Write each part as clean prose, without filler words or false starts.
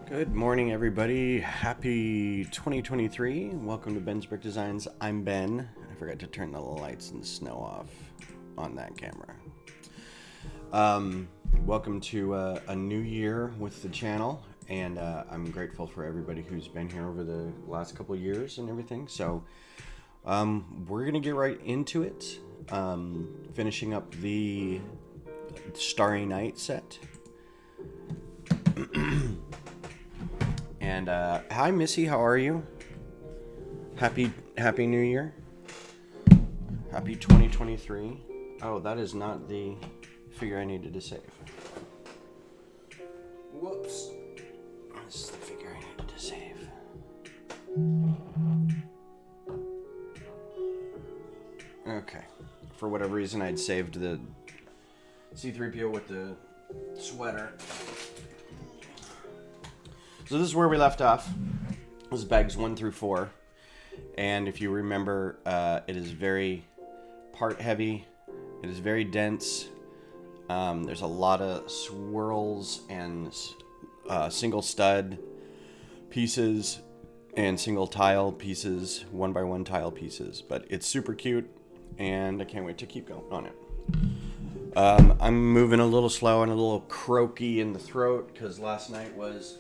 Good morning, everybody. Happy 2023. Welcome to Ben's Brick Designs. I'm Ben. I forgot to turn the lights and snow off on that camera. Welcome to a new year with the channel, and I'm grateful for everybody who's been here over the last couple of years and everything. So we're going to get right into it, finishing up the Starry Night set. And hi Missy, how are you? Happy New Year. Happy 2023. Oh, that is not the figure I needed to save. Whoops. This is the figure I needed to save. Okay. For whatever reason, I'd saved the C-3PO with the sweater. So this is where we left off. This is bags 1 through 4. And if you remember, it is very part heavy. It is very dense. There's a lot of swirls and single stud pieces and single tile pieces, 1x1 tile pieces. But it's super cute, and I can't wait to keep going on it. I'm moving a little slow and a little croaky in the throat because last night was,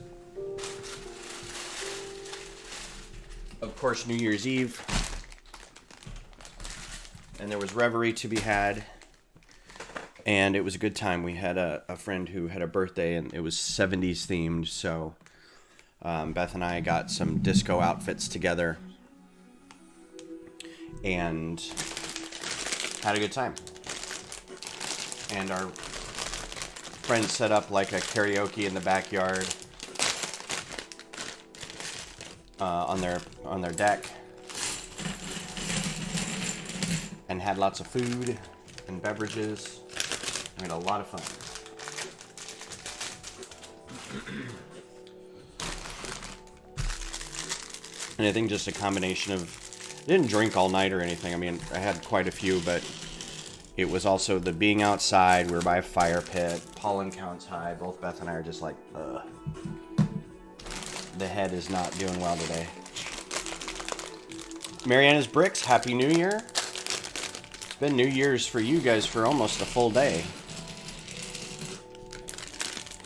of course, New Year's Eve, and there was revelry to be had, and it was a good time. We had a friend who had a birthday, and it was 70s themed, so Beth and I got some disco outfits together and had a good time. And our friends set up like a karaoke in the backyard on their deck, and had lots of food and beverages. We had a lot of fun. And I think just a combination of, I didn't drink all night or anything. I mean, I had quite a few, but it was also the being outside. We were by a fire pit. Pollen counts high. Both Beth and I are just like, ugh. The head is not doing well today. Mariana's Bricks, Happy New Year. It's been New Year's for you guys for almost a full day.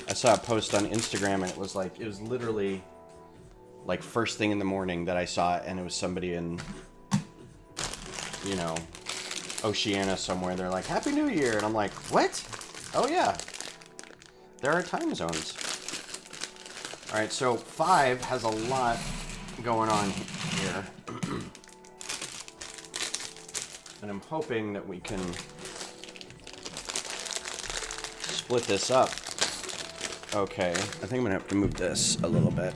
I saw a post on Instagram, and it was literally like first thing in the morning that I saw it, and it was somebody in, Oceania somewhere. They're like, Happy New Year. And I'm like, what? Oh yeah. There are time zones. Alright, so 5 has a lot going on here. And I'm hoping that we can split this up. Okay, I think I'm going to have to move this a little bit.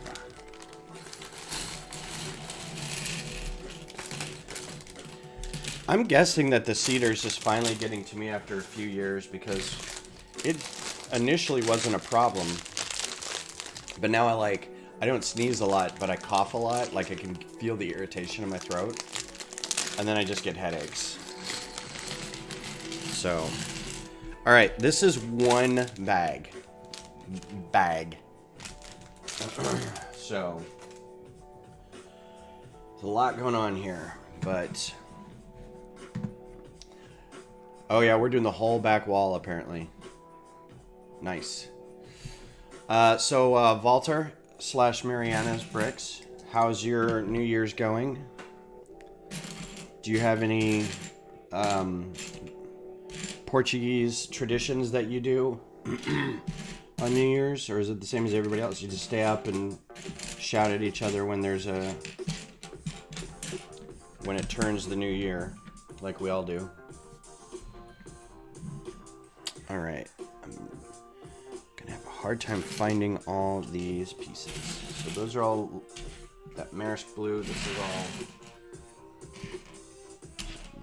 I'm guessing that the cedar's just finally getting to me after a few years, because it initially wasn't a problem. But now I don't sneeze a lot, but I cough a lot. Like, I can feel the irritation in my throat. And then I just get headaches. So, alright, this is one bag. So, there's a lot going on here, but oh yeah, we're doing the whole back wall apparently. Nice. So Walter / Mariana's Bricks, how's your New Year's going? Do you have any Portuguese traditions that you do on New Year's, or is it the same as everybody else? You just stay up and shout at each other when it turns the new year, like we all do. All right. Have a hard time finding all these pieces. So those are all that Maersk blue. This is all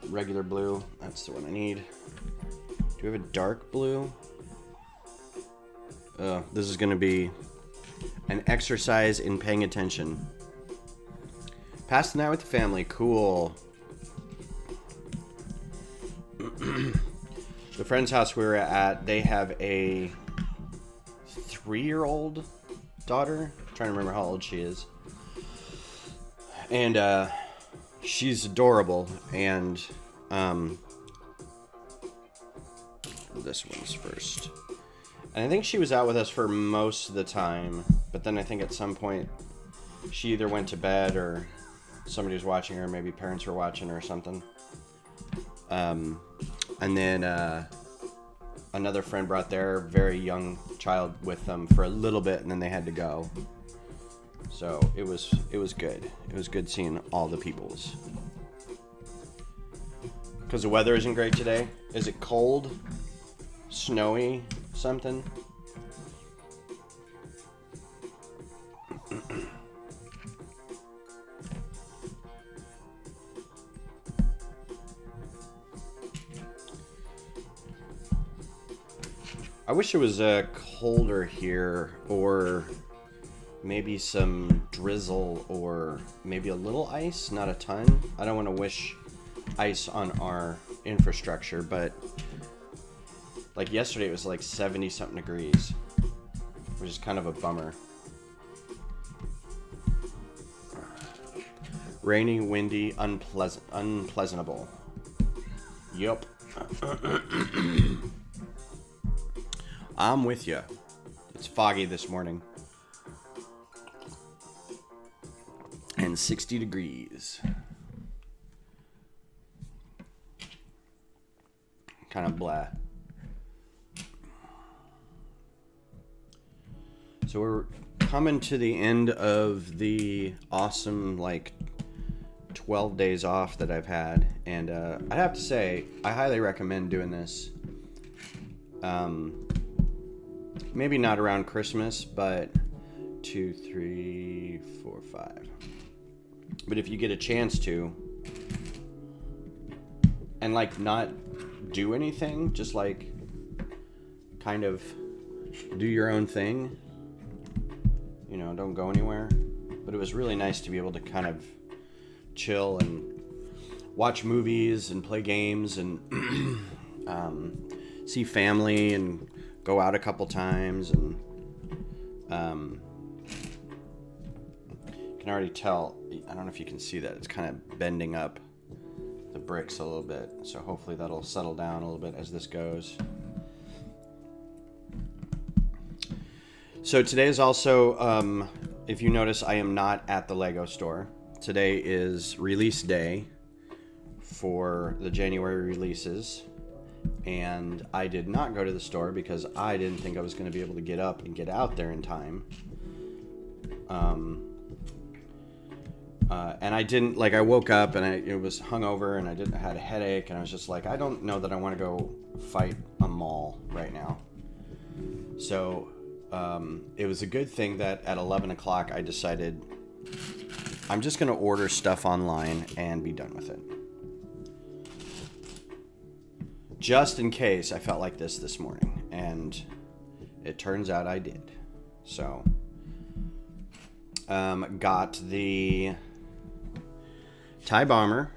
regular blue. That's the one I need. Do we have a dark blue? This is going to be an exercise in paying attention. Pass the night with the family. Cool. The friend's house we were at, they have a 3-year-old daughter. I'm trying to remember how old she is. And she's adorable. And this one's first. And I think she was out with us for most of the time. But then I think at some point she either went to bed or somebody was watching her. Maybe parents were watching her or something. And then another friend brought their very young child with them for a little bit, and then they had to go. So it was good. It was good seeing all the peoples. Because the weather isn't great today. Is it cold? Snowy? Something? I wish it was colder here, or maybe some drizzle, or maybe a little ice, not a ton. I don't want to wish ice on our infrastructure, but like yesterday it was like 70 something degrees, which is kind of a bummer. Rainy, windy, unpleasantable. Yup. I'm with you. It's foggy this morning. And 60 degrees. Kind of blah. So we're coming to the end of the awesome, 12 days off that I've had. And I have to say, I highly recommend doing this. Maybe not around Christmas, but 2, 3, 4, 5. But if you get a chance to, and not do anything, just kind of do your own thing, don't go anywhere. But it was really nice to be able to kind of chill and watch movies and play games and see family and go out a couple times, and you can already tell, I don't know if you can see that, it's kind of bending up the bricks a little bit, so hopefully that'll settle down a little bit as this goes. So today is also, if you notice, I am not at the Lego store. Today is release day for the January releases. And I did not go to the store because I didn't think I was going to be able to get up and get out there in time. And I didn't, I woke up and it was hungover and I had a headache, and I was just I don't know that I want to go fight a mall right now. So it was a good thing that at 11 o'clock I decided I'm just going to order stuff online and be done with it. Just in case I felt like this morning, and it turns out I did. So, got the TIE Bomber,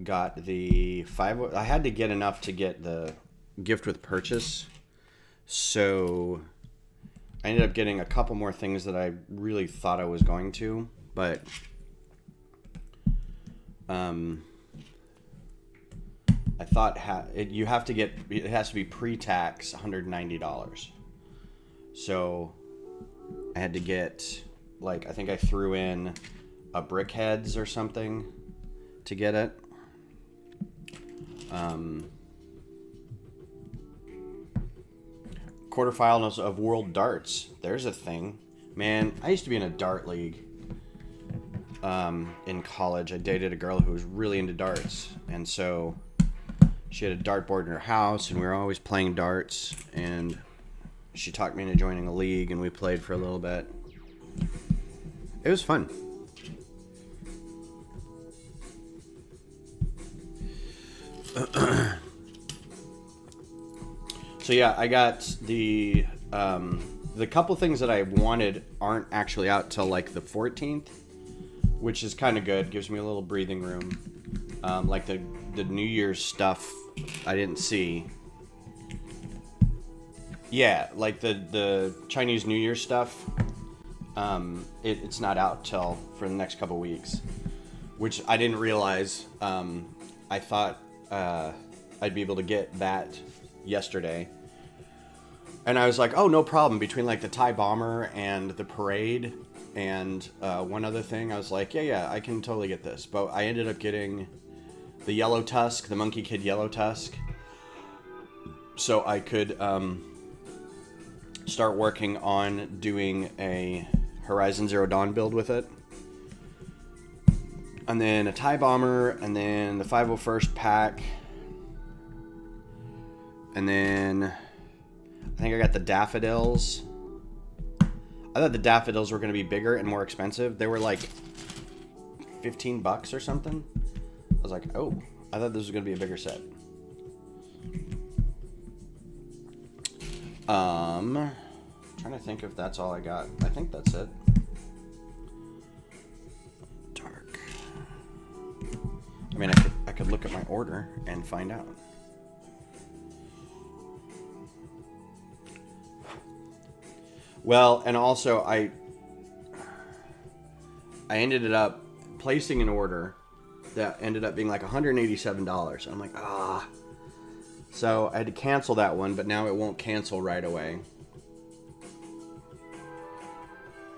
got the 5. I had to get enough to get the gift with purchase, so I ended up getting a couple more things that I really thought I was going to, but I thought it has to be pre-tax $190. So I had to get I think I threw in a BrickHeads or something to get it. Quarterfinals of World Darts. There's a thing. Man, I used to be in a dart league in college. I dated a girl who was really into darts, and so she had a dartboard in her house, and we were always playing darts, and she talked me into joining a league, and we played for a little bit. It was fun. So yeah, I got the couple things that I wanted aren't actually out till the 14th, which is kind of good. Gives me a little breathing room. The New Year's stuff I didn't see. Yeah, the Chinese New Year stuff. It's not out till for the next couple weeks, which I didn't realize. I thought I'd be able to get that yesterday, and I was like, oh, no problem. Between like the Thai bomber and the parade and one other thing, I was like, yeah, I can totally get this. But I ended up getting the yellow tusk, the Monkey Kid yellow tusk, so I could start working on doing a Horizon Zero Dawn build with it. And then a TIE Bomber, and then the 501st pack. And then I think I got the Daffodils. I thought the Daffodils were going to be bigger and more expensive. They were like $15 or something. I was like, oh, I thought this was going to be a bigger set. Trying to think if that's all I got. I think that's it. Dark. I mean, I could look at my order and find out. Well, and also I ended up placing an order that ended up being like $187. I'm like, ah. So I had to cancel that one, but now it won't cancel right away.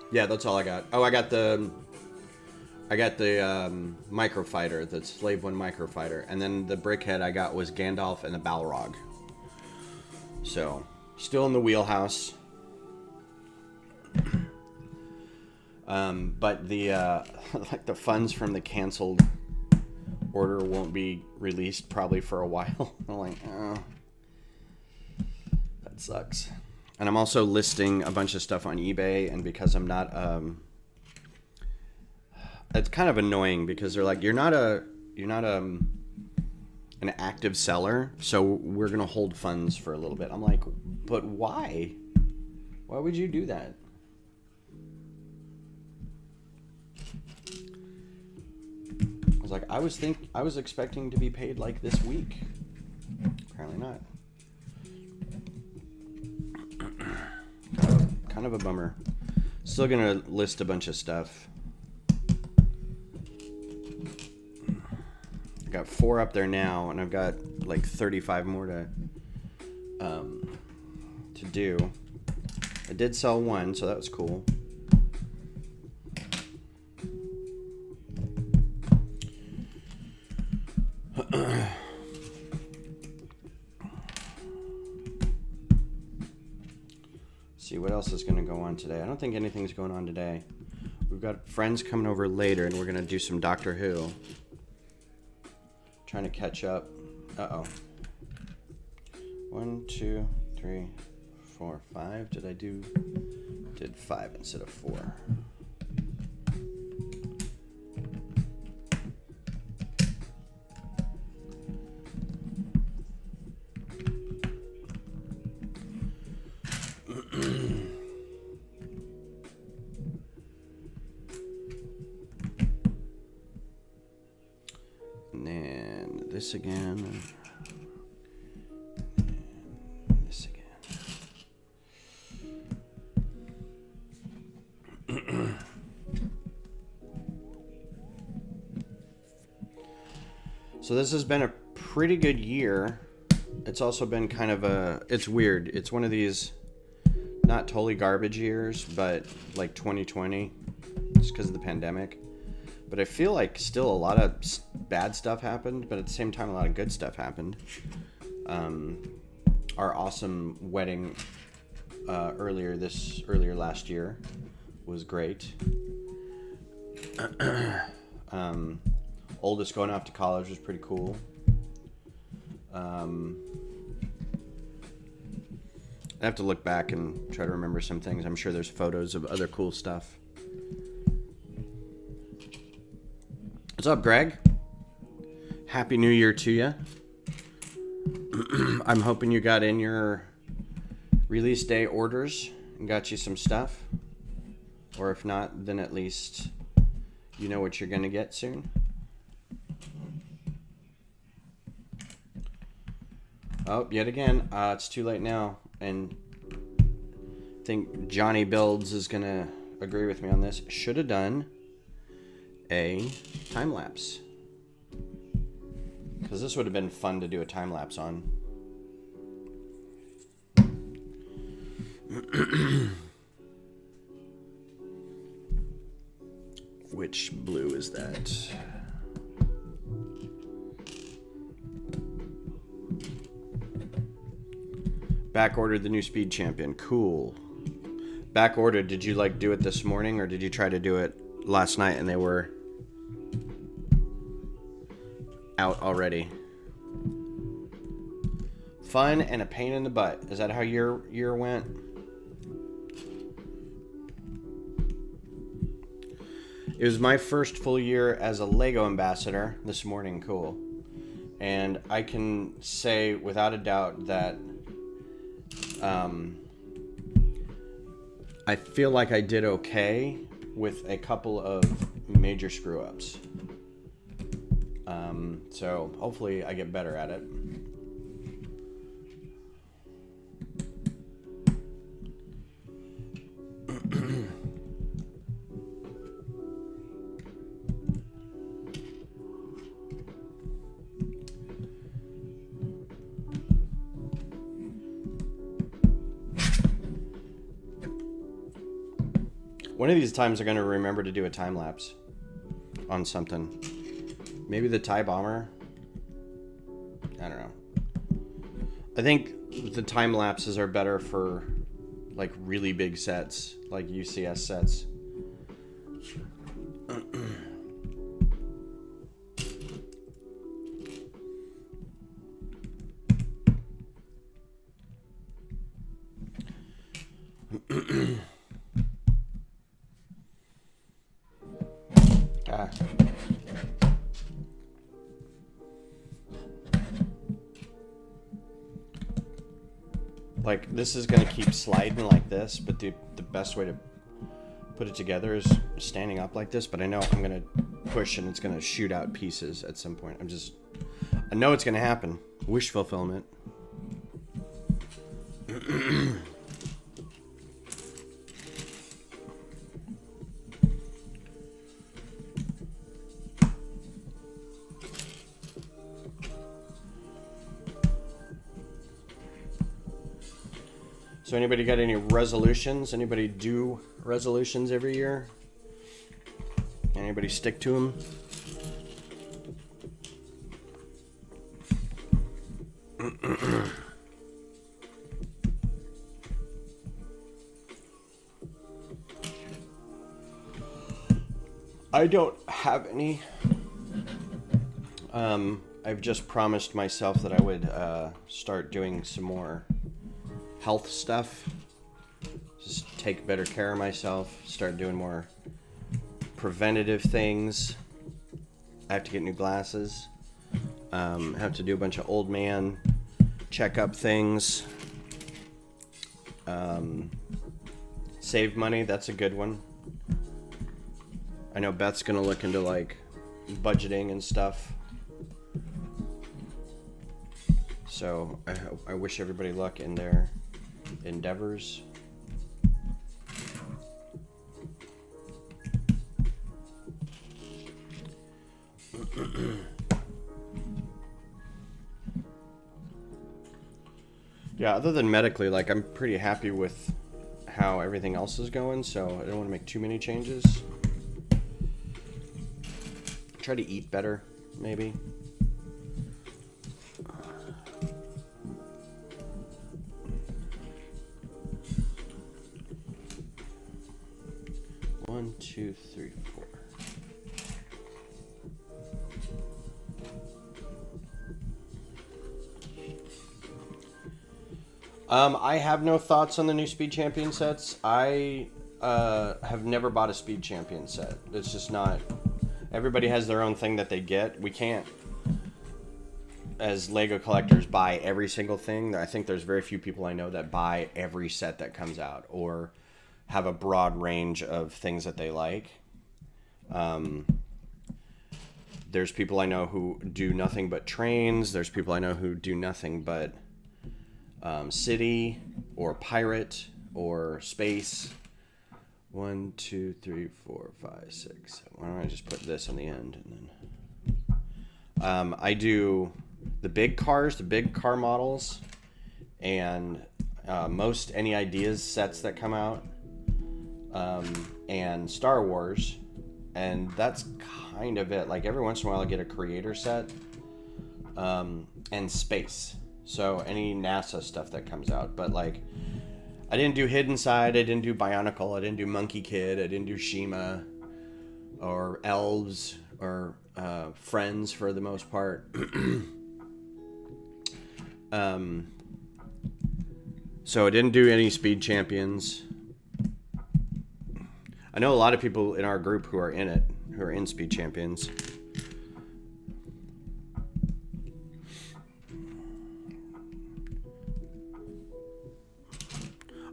Yeah, that's all I got. Oh, I got the microfighter, the Slave One microfighter, and then the brickhead I got was Gandalf and the Balrog. So still in the wheelhouse. But the like the funds from the canceled order won't be released probably for a while. I'm like, oh, that sucks. And I'm also listing a bunch of stuff on eBay, and because I'm not it's kind of annoying because they're like, you're not an active seller, so we're gonna hold funds for a little bit. I'm like, but why? Why would you do that? I was like, I was expecting to be paid like this week. Apparently not. Kind of a bummer. Still gonna list a bunch of stuff. I got 4 up there now, and I've got like 35 more to do. I did sell one, so that was cool. See what else is going to go on today. I don't think anything's going on today. We've got friends coming over later, and we're going to do some Doctor Who. Trying to catch up. Uh-oh. 1, 2, 3, 4, 5. Did 5 instead of 4. This again. This again. So this has been a pretty good year. It's also been kind of it's weird. It's one of these not totally garbage years, but like 2020, just because of the pandemic. But I feel like still a lot of bad stuff happened, but at the same time, a lot of good stuff happened. Our awesome wedding earlier last year was great. Oldest going off to college was pretty cool. I have to look back and try to remember some things. I'm sure there's photos of other cool stuff. What's up, Greg? Happy New Year to you. I'm hoping you got in your release day orders and got you some stuff. Or if not, then at least you know what you're going to get soon. Oh, yet again, it's too late now. And I think Johnny Builds is going to agree with me on this, should have done a time lapse. Because this would have been fun to do a time lapse on. Which blue is that? Back ordered the new Speed Champion. Cool. Back ordered. Did you like do it this morning, or did you try to do it last night and they were out already? Fun and a pain in the butt. Is that how your year went? It was my first full year as a Lego ambassador this morning. Cool. And I can say without a doubt that I feel like I did okay with a couple of major screw-ups. So hopefully I get better at it. One of these times I'm going to remember to do a time lapse on something. Maybe the TIE bomber. I don't know. I think the time lapses are better for like really big sets, like UCS sets. Like, this is going to keep sliding like this, but the best way to put it together is standing up like this, but I know I'm going to push and it's going to shoot out pieces at some point. I know it's going to happen. Wish fulfillment. So anybody got any resolutions? Anybody do resolutions every year? Anybody stick to them? I don't have any. I've just promised myself that I would start doing some more health stuff. Just take better care of myself. Start doing more preventative things. I have to get new glasses. Have to do a bunch of old man checkup things. Save money. That's a good one. I know Beth's gonna look into like budgeting and stuff. So I wish everybody luck in their endeavors. Yeah, other than medically, like, I'm pretty happy with how everything else is going, so I don't want to make too many changes. Try to eat better, maybe. One, two, three, four. I have no thoughts on the new Speed Champion sets. I have never bought a Speed Champion set. It's just not... Everybody has their own thing that they get. We can't, as Lego collectors, buy every single thing. I think there's very few people I know that buy every set that comes out or have a broad range of things that they like. There's people I know who do nothing but trains. There's people I know who do nothing but city or pirate or space. 1, 2, 3, 4, 5, 6. Why don't I just put this on the end and then I do the big cars, the big car models, and most Any Ideas sets that come out, and Star Wars, and that's kind of it. Like every once in a while I get a creator set, and space. So any NASA stuff that comes out, but like I didn't do Hidden Side, I didn't do Bionicle, I didn't do Monkey Kid, I didn't do Shima, or Elves, or Friends for the most part. So I didn't do any Speed Champions. I know a lot of people in our group who are in it, who are in Speed Champions.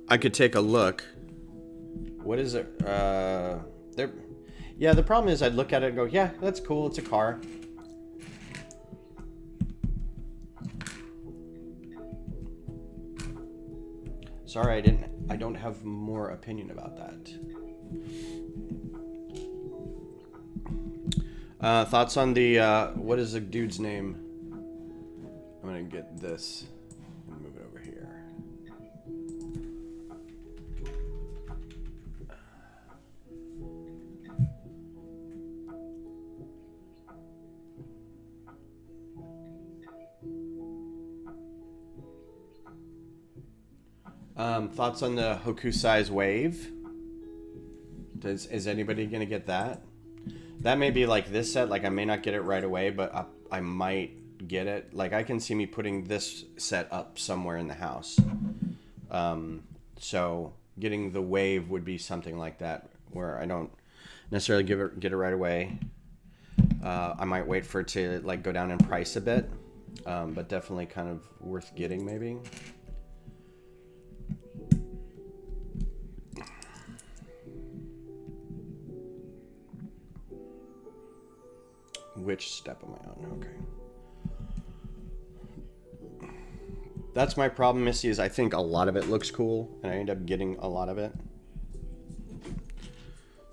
I could take a look. What is it? There. Yeah, the problem is I'd look at it and go, yeah, that's cool. It's a car. Sorry, I don't have more opinion about that. Thoughts on the, what is the dude's name? I'm going to get this and move it over here. Thoughts on the Hokusai's Wave? Is anybody going to get that? That may be like this set. Like I may not get it right away, but I might get it. Like I can see me putting this set up somewhere in the house. So getting the Wave would be something like that, where I don't necessarily get it right away. I might wait for it to like go down in price a bit, but definitely kind of worth getting maybe. Which step am I on? Okay. That's my problem, Missy, is I think a lot of it looks cool, and I end up getting a lot of it.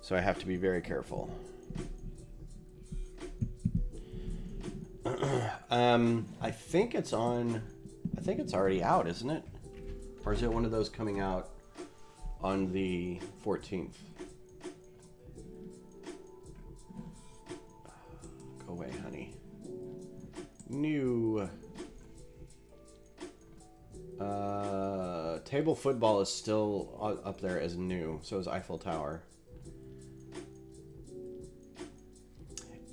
So I have to be very careful. I think it's already out, isn't it? Or is it one of those coming out on the 14th? Go away, honey. New. Table football is still up there as new. So is Eiffel Tower.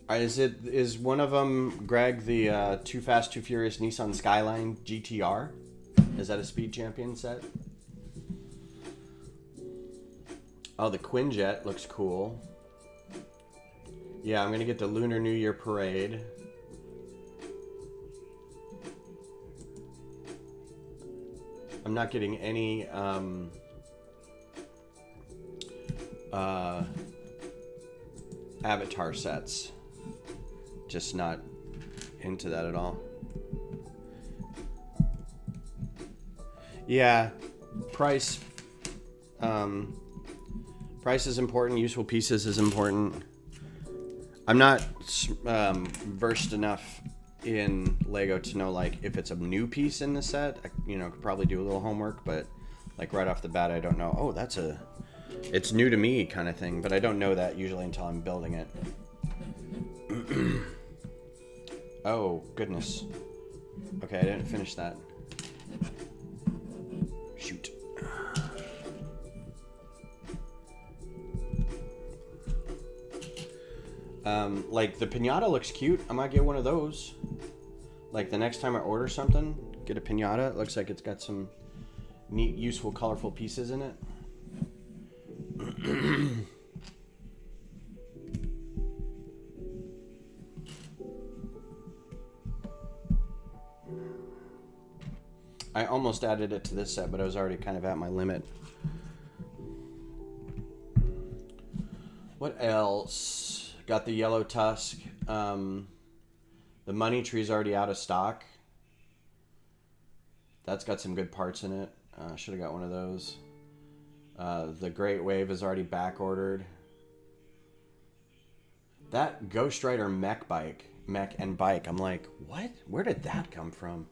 Is one of them, Greg, the Too Fast, Too Furious Nissan Skyline GTR? Is that a Speed Champion set? Oh, the Quinjet looks cool. Yeah, I'm going to get the Lunar New Year Parade. I'm not getting any Avatar sets. Just not into that at all. Yeah, price. Price is important. Useful pieces is important. I'm not versed enough in Lego to know like if it's a new piece in the set. I, could probably do a little homework, but like right off the bat, I don't know. Oh, it's new to me kind of thing. But I don't know that usually until I'm building it. Oh goodness. Okay, I didn't finish that. Shoot. Like the piñata looks cute. I might get one of those. Like the next time I order something, get a piñata. It looks like it's got some neat, useful, colorful pieces in it. I almost added it to this set, but I was already kind of at my limit. What else? Got the yellow tusk. The money tree's already out of stock. That's got some good parts in it. Should have got one of those. The Great Wave is already back ordered. That Ghost Rider mech and bike. I'm like, what? Where did that come from?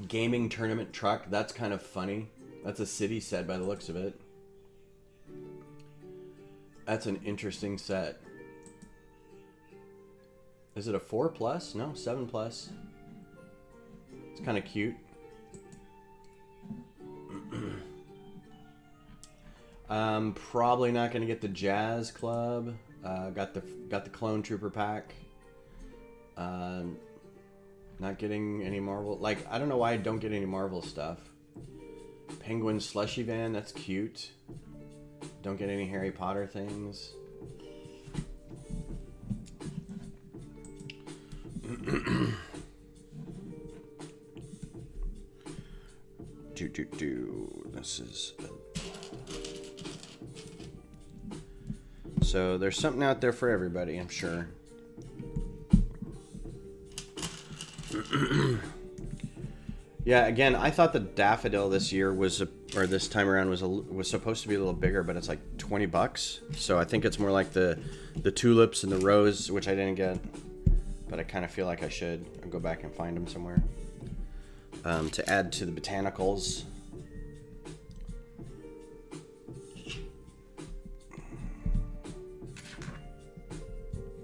Gaming tournament truck. That's kind of funny. That's a city set by the looks of it. That's an interesting set. Is it a 4+? No, 7+. It's kind of cute. Probably not going to get the Jazz Club. Got the Clone Trooper pack. Not getting any Marvel. Like, I don't know why I don't get any Marvel stuff. Penguin Slushy Van. That's cute. Don't get any Harry Potter things. This is... So there's something out there for everybody, I'm sure. Yeah, again, I thought the daffodil this year or this time around was supposed to be a little bigger, but it's like $20. So I think it's more like the tulips and the rose, which I didn't get, but I kind of feel like I should. I'll go back and find them somewhere to add to the botanicals.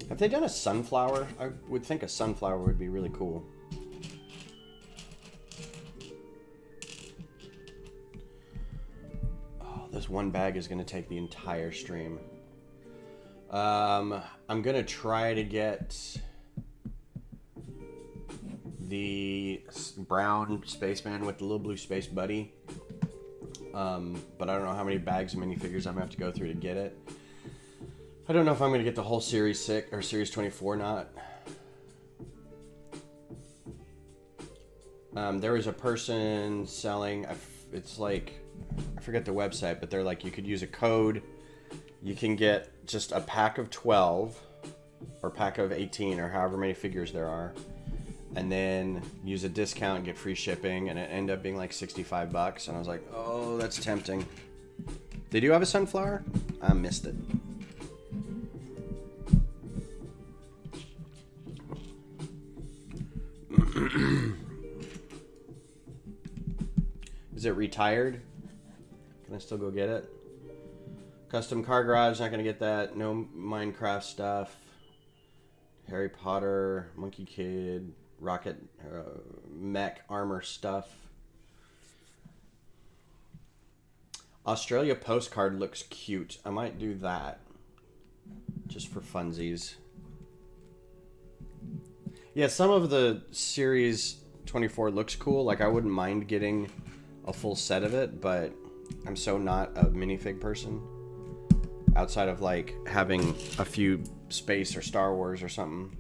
Have they done a sunflower? I would think a sunflower would be really cool. Oh, this one bag is going to take the entire stream. I'm going to try to get the brown spaceman with the little blue space buddy. But I don't know how many bags of minifigures I'm going to have to go through to get it. I don't know if I'm going to get the whole Series 6 or Series 24 or not. There was a person selling, it's like, I forget the website, but they're like, you could use a code. You can get just a pack of 12 or pack of 18 or however many figures there are. And then use a discount and get free shipping. And it ended up being like $65. And I was like, oh, that's tempting. They do have a sunflower? I missed it. Is it retired? Can I still go get it? Custom Car Garage, not gonna get that. No Minecraft stuff. Harry Potter, Monkey Kid, Rocket, mech armor stuff. Australia postcard looks cute. I might do that. Just for funsies. Yeah, some of the Series 24 looks cool. Like, I wouldn't mind getting a full set of it, but I'm so not a minifig person. Outside of, like, having a few Space or Star Wars or something.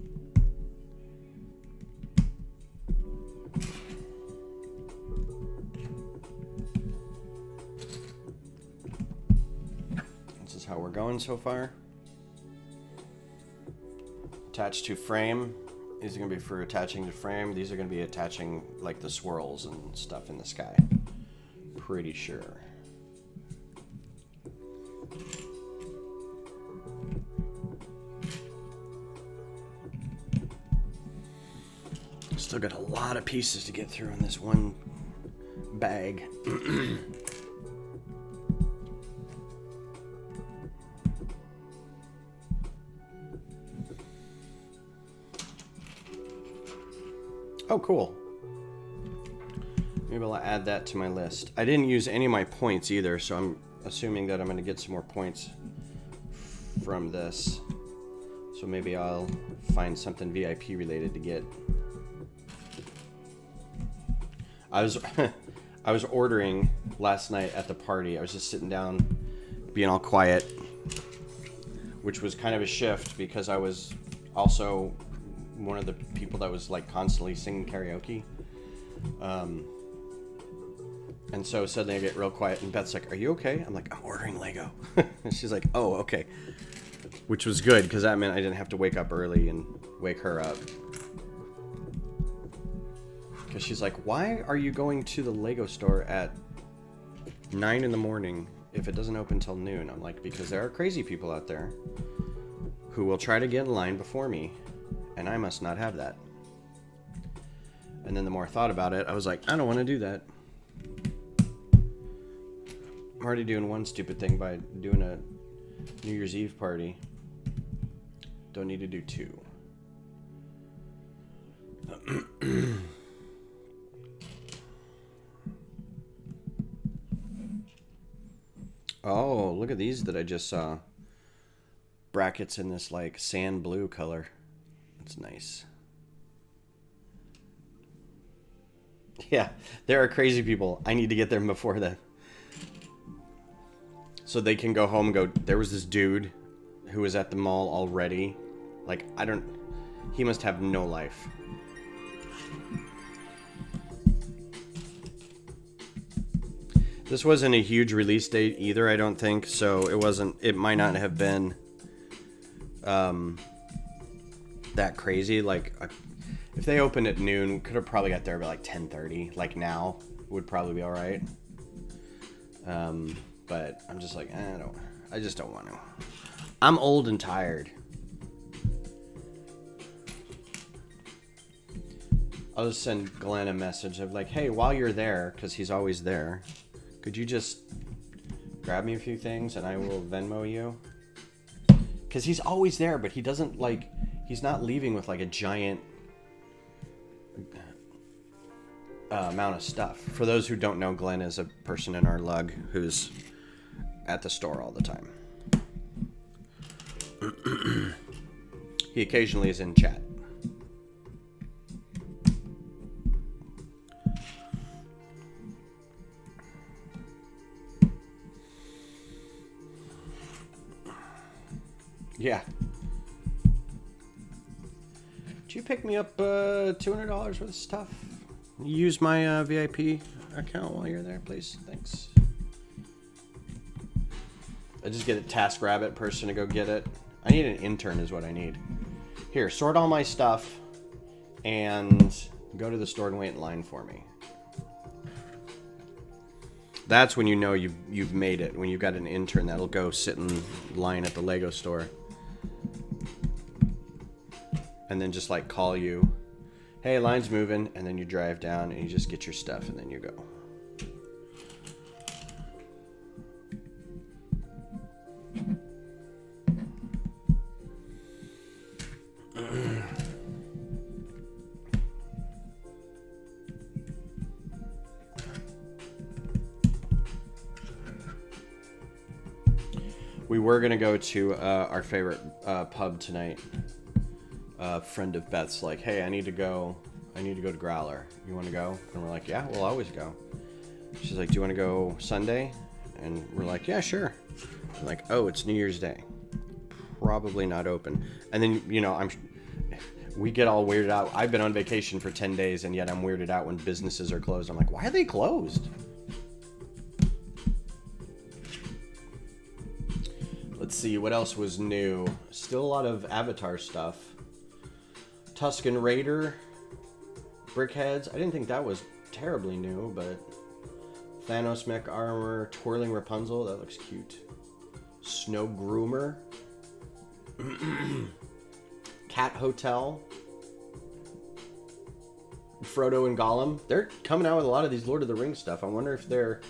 This is how we're going so far. Attached to frame. These are going to be for attaching to frame. These are going to be attaching, like, the swirls and stuff in the sky. Pretty sure. Still got a lot of pieces to get through in this one bag. Oh, cool. Maybe I'll add that to my list. I didn't use any of my points either, so I'm assuming that I'm going to get some more points from this. So maybe I'll find something VIP related to get. I was ordering last night at the party. I was just sitting down, being all quiet, which was kind of a shift because I was also one of the people that was like constantly singing karaoke. And so suddenly I get real quiet and Beth's like, "Are you okay?" I'm like, "I'm ordering Lego." And she's like, "Oh, okay." Which was good because that meant I didn't have to wake up early and wake her up. Because she's like, why are you going to the Lego store at 9 in the morning if it doesn't open till noon? I'm like, because there are crazy people out there who will try to get in line before me, and I must not have that. And then the more I thought about it, I was like, I don't want to do that. I'm already doing one stupid thing by doing a New Year's Eve party. Don't need to do two. Oh, look at these that I just saw. Brackets in this like sand blue color. That's nice. Yeah, there are crazy people. I need to get them before then. So they can go home and go, there was this dude who was at the mall already. Like, he must have no life. This wasn't a huge release date either, I don't think. So it might not have been that crazy. Like, if they opened at noon, could have probably got there by like 10:30. Like now would probably be all right. But I'm just like, I just don't want to. I'm old and tired. I'll just send Glenn a message of like, hey, while you're there, because he's always there, could you just grab me a few things and I will Venmo you? Because he's always there, but he doesn't like, he's not leaving with like a giant amount of stuff. For those who don't know, Glenn is a person in our lug who's at the store all the time. He occasionally is in chat. Yeah. Did you pick me up $200 worth of stuff? Use my VIP account while you're there, please. Thanks. I just get a TaskRabbit person to go get it. I need an intern is what I need. Here, sort all my stuff and go to the store and wait in line for me. That's when you know you've made it. When you've got an intern that'll go sit in line at the Lego store. And then just like call you. Hey, line's moving. And then you drive down and you just get your stuff and then you go. We were gonna go to our favorite pub tonight. A friend of Beth's like, hey, I need to go to Growler. You want to go? And we're like, yeah, we'll always go. She's like, do you want to go Sunday? And we're like, yeah, sure. I'm like, oh, it's New Year's Day. Probably not open. And then, we get all weirded out. I've been on vacation for 10 days, and yet I'm weirded out when businesses are closed. I'm like, why are they closed? Let's see, what else was new? Still a lot of Avatar stuff. Tusken Raider, Brickheads. I didn't think that was terribly new, but Thanos mech armor, Twirling Rapunzel, that looks cute. Snow Groomer. Cat Hotel. Frodo and Gollum. They're coming out with a lot of these Lord of the Rings stuff. I wonder if they're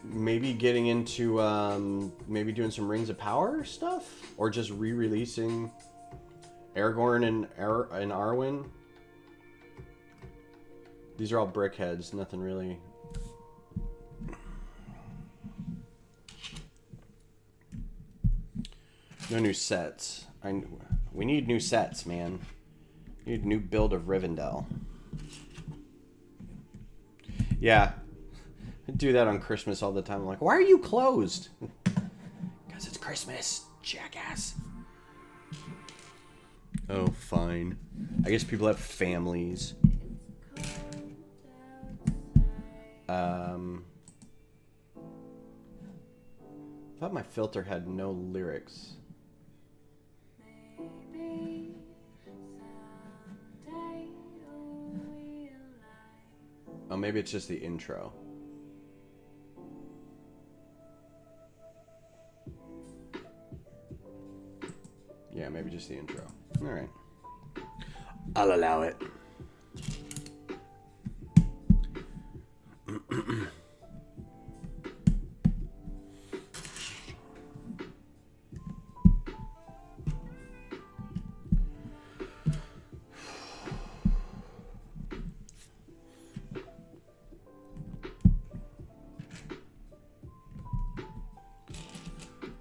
maybe getting into maybe doing some Rings of Power stuff, or just re-releasing Aragorn and Arwen. These are all Brickheads, nothing really. No new sets. We need new sets, man. We need a new build of Rivendell. Yeah. I do that on Christmas all the time. I'm like, why are you closed? Because it's Christmas, jackass. Oh, fine. I guess people have families. I thought my filter had no lyrics. Oh, maybe it's just the intro. Yeah, maybe just the intro. All right. I'll allow it.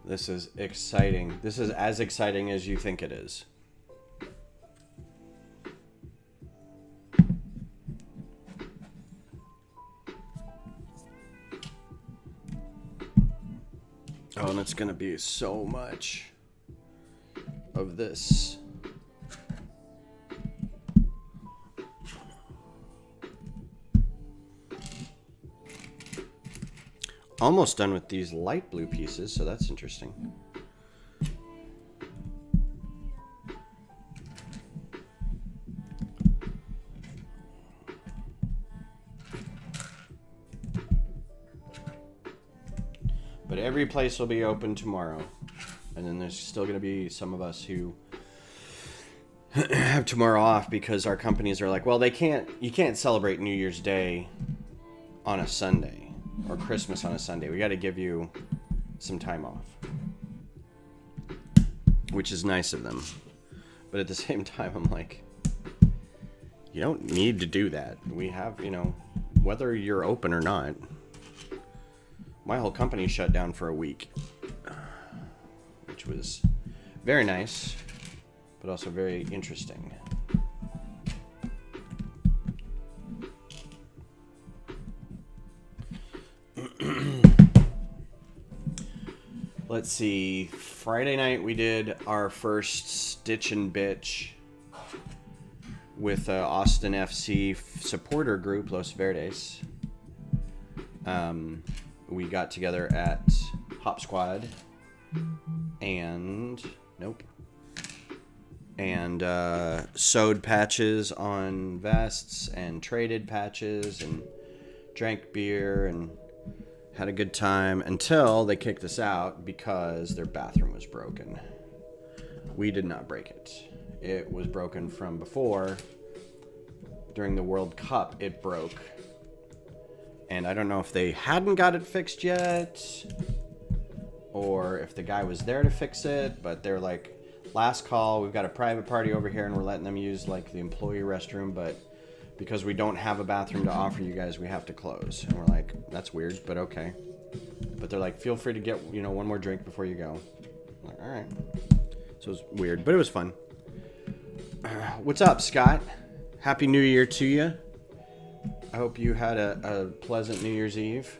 This is exciting. This is as exciting as you think it is. Oh, and it's going to be so much of this. Almost done with these light blue pieces, so that's interesting. But every place will be open tomorrow. And then there's still going to be some of us who have tomorrow off because our companies are like, well, you can't celebrate New Year's Day on a Sunday. Or Christmas on a Sunday. We got to give you some time off. Which is nice of them. But at the same time, I'm like, you don't need to do that. We have, whether you're open or not. My whole company shut down for a week. Which was very nice. But also very interesting. Let's see. Friday night we did our first Stitch and Bitch with Austin FC supporter group, Los Verdes. We got together at Hop Squad and sewed patches on vests and traded patches and drank beer and had a good time until they kicked us out because their bathroom was broken. We did not break it. It was broken from before. During the World Cup, it broke. And I don't know if they hadn't got it fixed yet or if the guy was there to fix it, but they're like, last call, we've got a private party over here and we're letting them use like the employee restroom, but because we don't have a bathroom to offer you guys, we have to close. And we're like, that's weird, but okay. But they're like, feel free to get, one more drink before you go. I'm like, all right. So it was weird, but it was fun. What's up, Scott? Happy New Year to you. I hope you had a pleasant New Year's Eve.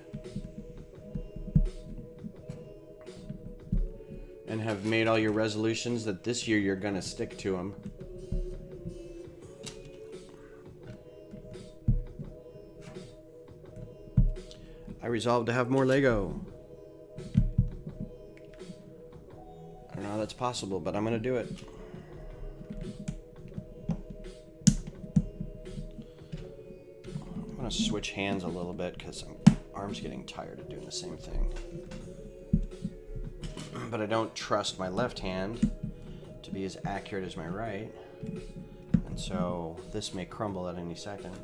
And have made all your resolutions that this year you're going to stick to them. I resolved to have more Lego. I don't know how that's possible, but I'm going to do it. I'm going to switch hands a little bit because my arm's getting tired of doing the same thing. But I don't trust my left hand to be as accurate as my right. And so this may crumble at any second.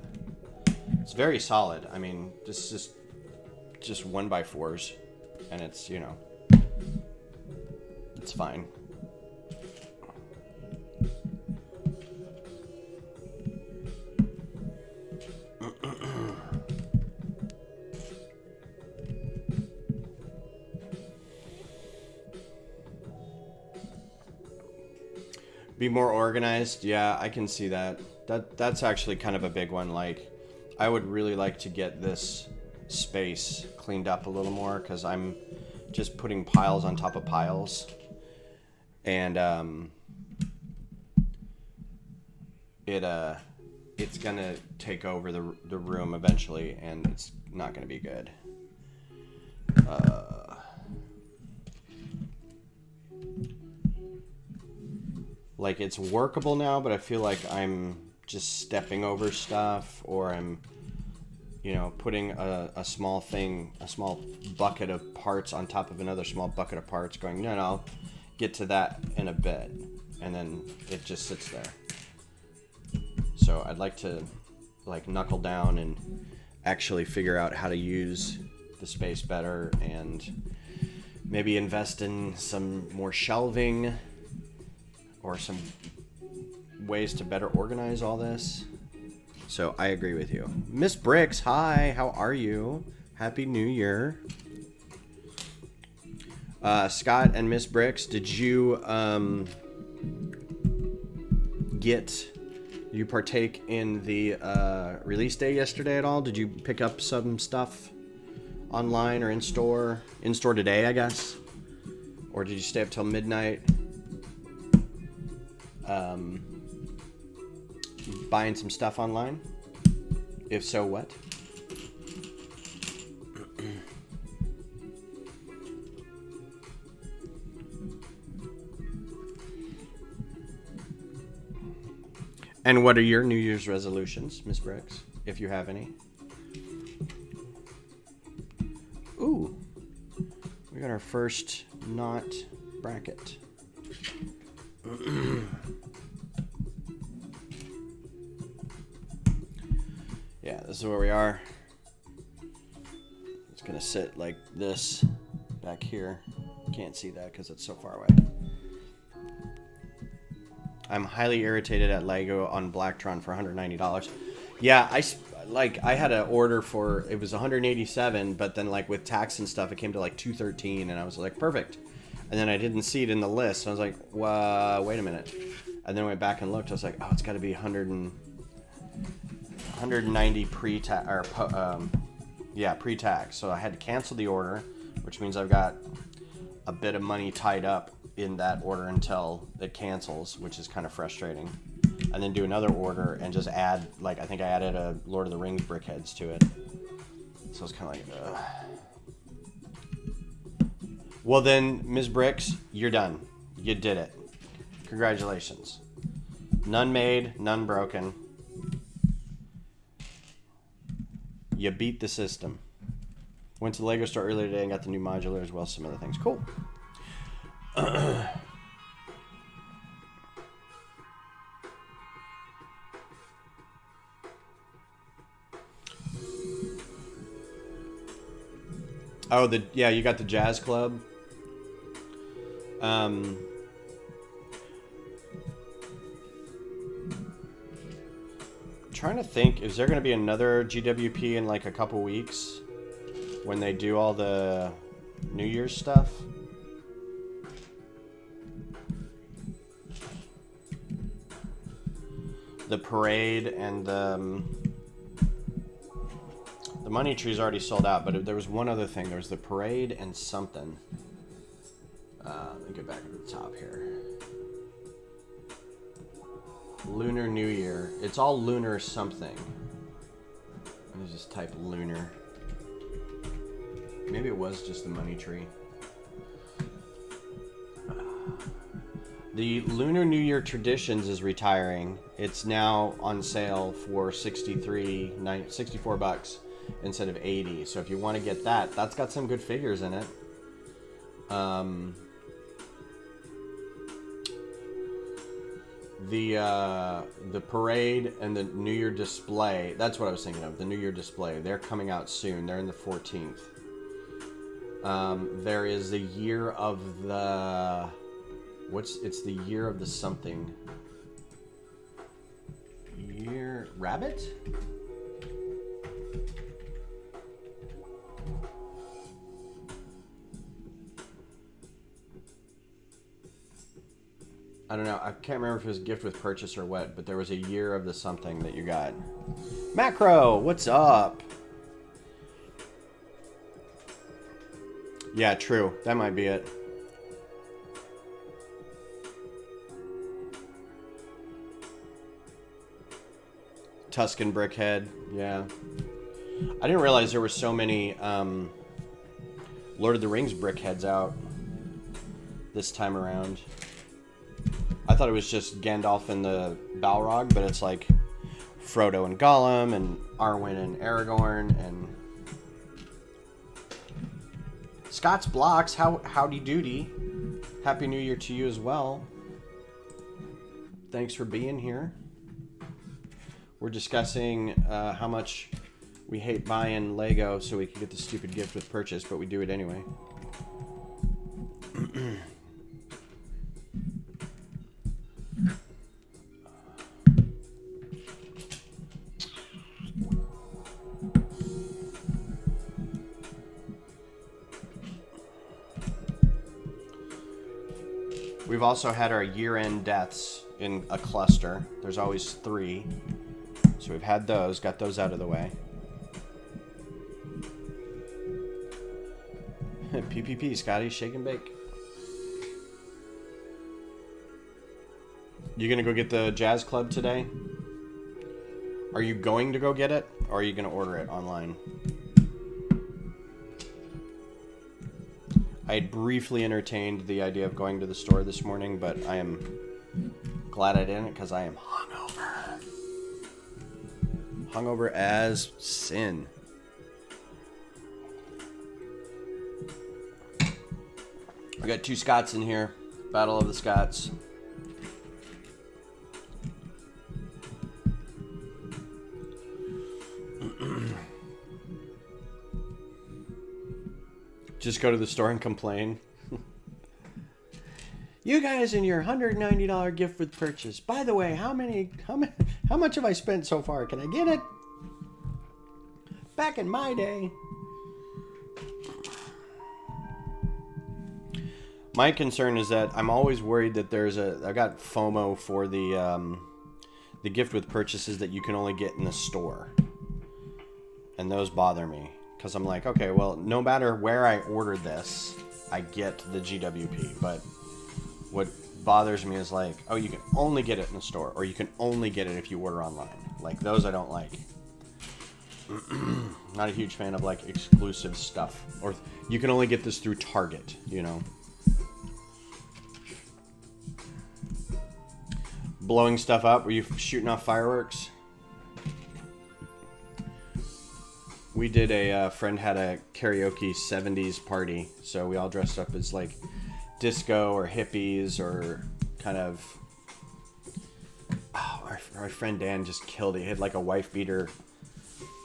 It's very solid. I mean, this is just 1x4s, and it's, it's fine. Be more organized. Yeah, I can see that. That's actually kind of a big one. Like, I would really like to get this space cleaned up a little more because I'm just putting piles on top of piles, and it's gonna take over the room eventually, and it's not gonna be good. Like, it's workable now, but I feel like I'm just stepping over stuff, or I'm you know, putting a small thing, a small bucket of parts on top of another small bucket of parts, going, no, I'll get to that in a bit. And then it just sits there. So I'd like to like knuckle down and actually figure out how to use the space better, and maybe invest in some more shelving or some ways to better organize all this. So I agree with you. Miss Bricks, hi, how are you? Happy New Year. Scott and Miss Bricks, did you partake in the release day yesterday at all? Did you pick up some stuff online or in store? In store today, I guess. Or did you stay up till midnight? Buying some stuff online? If so, what? And what are your New Year's resolutions, Miss Briggs, if you have any? Ooh, we got our first not bracket. Yeah, this is where we are. It's gonna sit like this back here. Can't see that because it's so far away. I'm highly irritated at Lego on Blacktron for $190. Yeah, I had an order for, it was $187, but then like with tax and stuff, it came to like $213, and I was like, perfect. And then I didn't see it in the list, so I was like, wait a minute. And then I went back and looked. I was like, oh, it's got to be 190 pre-tax, or pre-tax. So I had to cancel the order, which means I've got a bit of money tied up in that order until it cancels, which is kind of frustrating. And then do another order and just add, like, I think I added a Lord of the Rings brickheads to it. So it's kind of like, ugh. Well then, Ms. Bricks, you're done. You did it. Congratulations. None made, none broken. You beat the system. Went to the Lego store earlier today and got the new modular as well as some other things. Cool. Oh, you got the jazz club. Trying to think, is there going to be another GWP in like a couple weeks when they do all the New Year's stuff? The parade and the money tree's already sold out, but there was one other thing. There was the parade and something. Let me get back to the top here. Lunar New Year. It's all lunar something. Let me just type lunar. Maybe it was just the money tree. The Lunar New Year Traditions is retiring. It's now on sale for $64 instead of $80. So if you want to get that, that's got some good figures in it. The parade and the New Year display, that's what I was thinking of, the New Year display. They're coming out soon. They're in the 14th. There is the year of the... it's the year of the something. Year... Rabbit? I don't know. I can't remember if it was gift with purchase or what, but there was a year of the something that you got. Macro, what's up? Yeah, true. That might be it. Tuscan Brickhead, yeah. I didn't realize there were so many Lord of the Rings brickheads out this time around. I thought it was just Gandalf and the Balrog, but it's like Frodo and Gollum, and Arwen and Aragorn, and Scott's Blocks. Howdy doody. Happy New Year to you as well. Thanks for being here. We're discussing how much we hate buying Lego so we can get the stupid gift with purchase, but we do it anyway. We've also had our year-end deaths in a cluster. There's always 3. So we've had those, got those out of the way. PPP, Scotty, shake and bake. You gonna go get the Jazz Club today? Are you going to go get it, or are you gonna order it online? I had briefly entertained the idea of going to the store this morning, but I am glad I didn't because I am hungover. Hungover as sin. We got 2 Scots in here. Battle of the Scots. Just go to the store and complain. You guys and your $190 gift with purchase. By the way, how much have I spent so far? Can I get it? Back in my day. My concern is that I'm always worried that I got FOMO for the gift with purchases that you can only get in the store. And those bother me. Because I'm like, okay, well, no matter where I order this, I get the GWP. But what bothers me is like, oh, you can only get it in the store. Or you can only get it if you order online. Like, those I don't like. Not a huge fan of, like, exclusive stuff. Or you can only get this through Target, you know. Blowing stuff up? Were you shooting off fireworks? We did a friend had a karaoke 70s party, so we all dressed up as like disco or hippies or kind of. Oh, our friend Dan just killed it. He had like a wife beater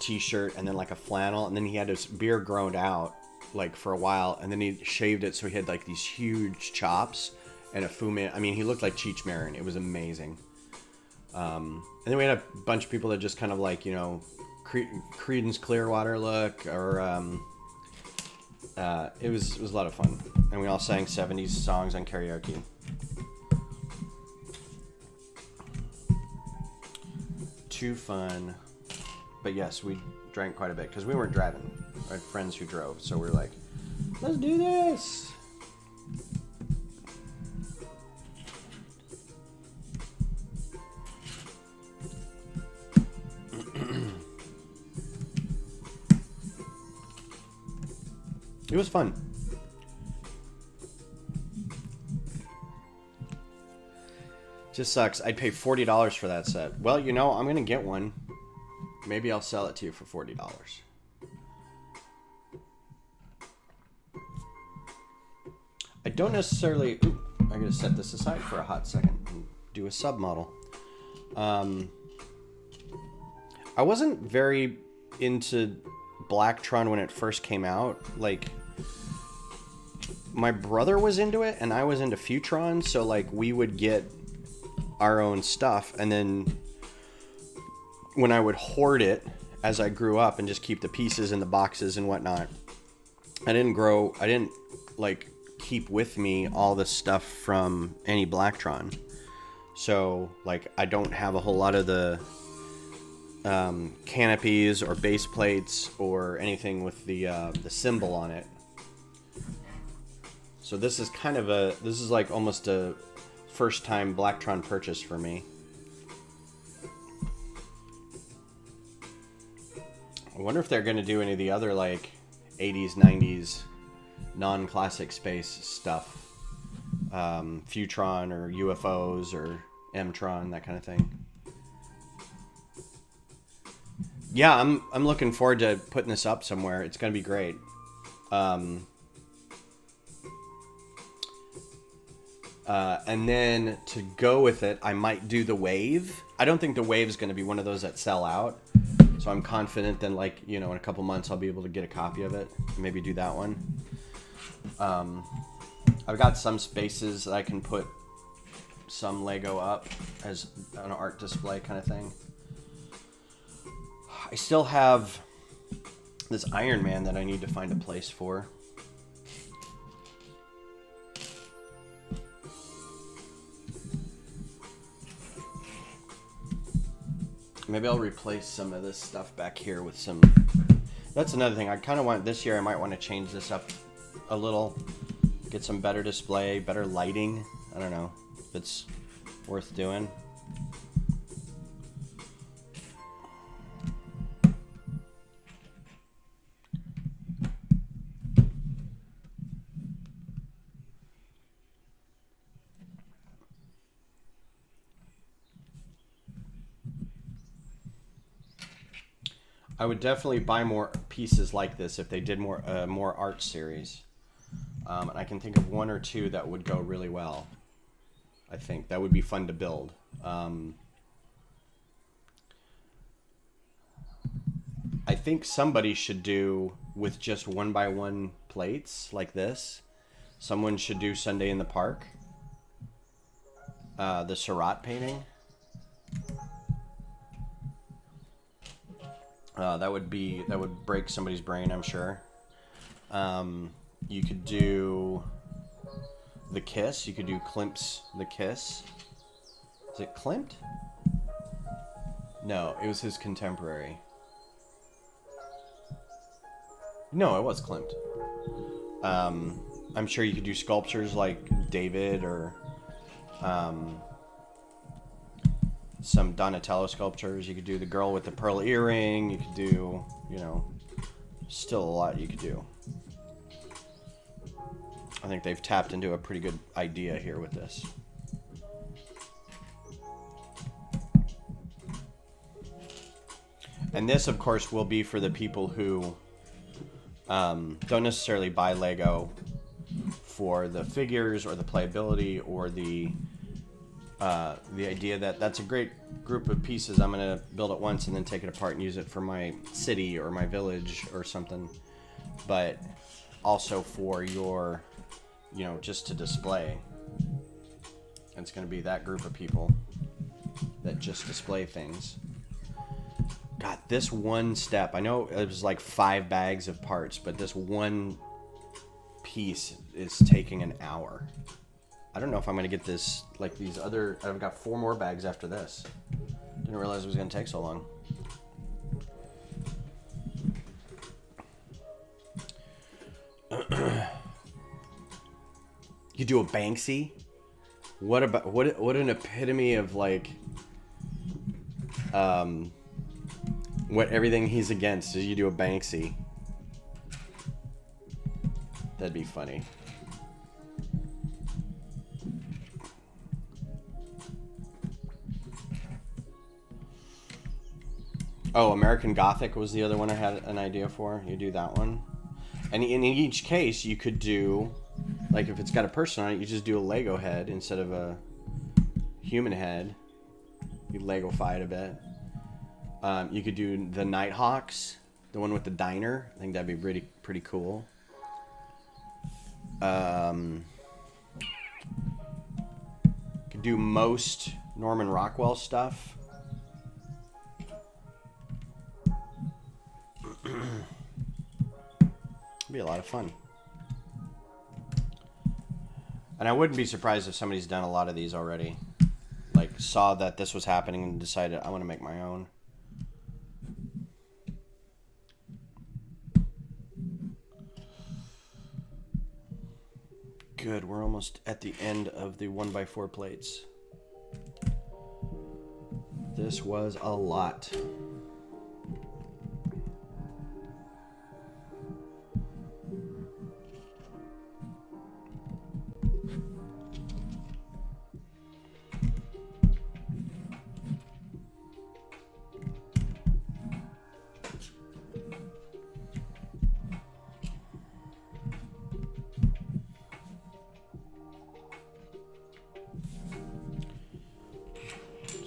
t-shirt and then like a flannel, and then he had his beard grown out like for a while, and then he shaved it so he had like these huge chops and a Fu Man. I mean, he looked like Cheech Marin. It was amazing. And then we had a bunch of people that just kind of like, you know, Creedence Clearwater look, or it was a lot of fun, and we all sang 70s songs on karaoke. Too fun. But yes, we drank quite a bit because we weren't driving. I had friends who drove, so we were like, let's do this. It was fun. Just sucks. I'd pay $40 for that set. Well, you know, I'm going to get one. Maybe I'll sell it to you for $40. I don't necessarily... Ooh, I'm going to set this aside for a hot second and do a submodel. I wasn't very into Blacktron when it first came out. Like, my brother was into it and I was into Futron, so like we would get our own stuff, and then when I would hoard it as I grew up and just keep the pieces in the boxes and whatnot, I didn't like keep with me all the stuff from any Blacktron. So like I don't have a whole lot of the canopies or base plates or anything with the symbol on it. So this is kind of this is like almost a first time Blacktron purchase for me. I wonder if they're going to do any of the other like 80s, 90s non-classic space stuff. Futron or UFOs or M-Tron, that kind of thing. Yeah, I'm looking forward to putting this up somewhere. It's gonna be great. And then to go with it, I might do the wave. I don't think the wave is going to be one of those that sell out. So I'm confident that, like, you know, in a couple months I'll be able to get a copy of it. Maybe do that one. I've got some spaces that I can put some Lego up as an art display kind of thing. I still have this Iron Man that I need to find a place for. Maybe I'll replace some of this stuff back here with some... That's another thing. I kind of want... This year I might want to change this up a little. Get some better display, better lighting. I don't know if it's worth doing. I would definitely buy more pieces like this if they did more art series. And I can think of one or two that would go really well. I think that would be fun to build. I think somebody should do with just 1x1 plates like this. Someone should do Sunday in the Park. The Seurat painting. That would break somebody's brain, I'm sure. You could do The Kiss. You could do Klimt's The Kiss. Is it Klimt? No, it was his contemporary. No, it was Klimt. I'm sure you could do sculptures like David or some Donatello sculptures. You could do the girl with the pearl earring. You could do, you know, still a lot you could do. I think they've tapped into a pretty good idea here with this. And this, of course, will be for the people who don't necessarily buy Lego for the figures or the playability or the idea that that's a great group of pieces. I'm going to build it once and then take it apart and use it for my city or my village or something. But also for your, you know, just to display. And it's going to be that group of people that just display things. God, this one step, I know it was like 5 bags of parts, but this one piece is taking an hour. I don't know if I'm going to get this, like these other... I've got 4 more bags after this. Didn't realize it was going to take so long. You do a Banksy? What about... What an epitome of, like... what everything he's against is you do a Banksy. That'd be funny. Oh, American Gothic was the other one I had an idea for. You do that one. And in each case, you could do, like if it's got a person on it, you just do a Lego head instead of a human head. You Lego-fy it a bit. You could do the Nighthawks, the one with the diner. I think that'd be pretty cool. Could do most Norman Rockwell stuff. Be a lot of fun. And I wouldn't be surprised if somebody's done a lot of these already. Like, saw that this was happening and decided, I want to make my own. Good, we're almost at the end of the 1x4 plates. This was a lot.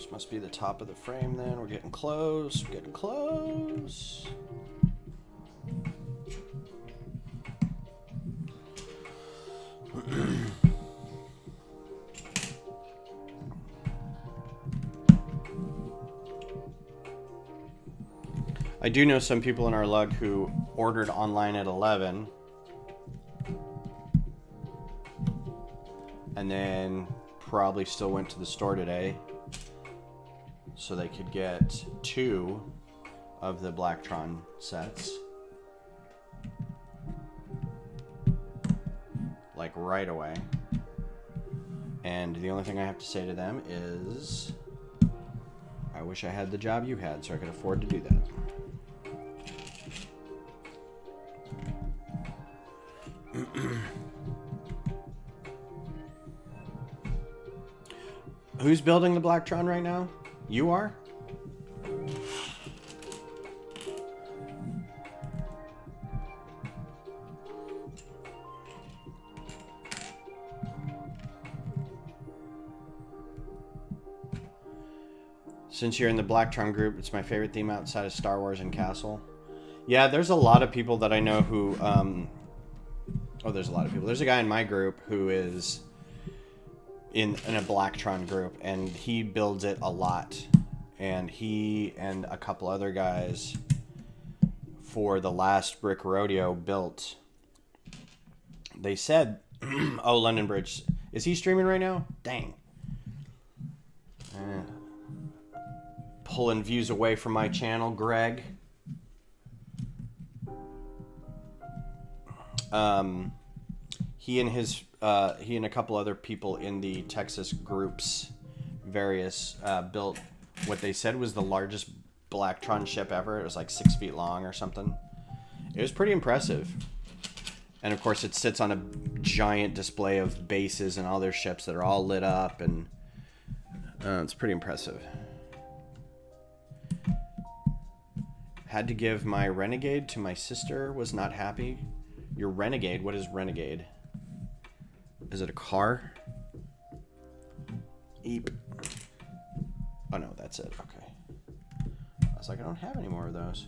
This must be the top of the frame then. We're getting close. We're getting close. I do know some people in our lug who ordered online at 11 and then probably still went to the store today so they could get 2 of the Blacktron sets. Like right away. And the only thing I have to say to them is I wish I had the job you had so I could afford to do that. Who's building the Blacktron right now? You are? Since you're in the Blacktron group, it's my favorite theme outside of Star Wars and Castle. Yeah, there's a lot of people that I know who... there's a lot of people. There's a guy in my group who is in a Blacktron group, and he builds it a lot. And he and a couple other guys for the last Brick Rodeo built... They said... oh, London Bridge. Is he streaming right now? Dang. Pulling views away from my channel, Greg. He and a couple other people in the Texas groups, various, built what they said was the largest Blacktron ship ever. It was like 6 feet long or something. It was pretty impressive. And of course it sits on a giant display of bases and all their ships that are all lit up, and it's pretty impressive. Had to give my Renegade to my sister, was not happy. Your Renegade? What is Renegade? Is it a car? Eep. Oh no, that's it. Okay. I was like, I don't have any more of those.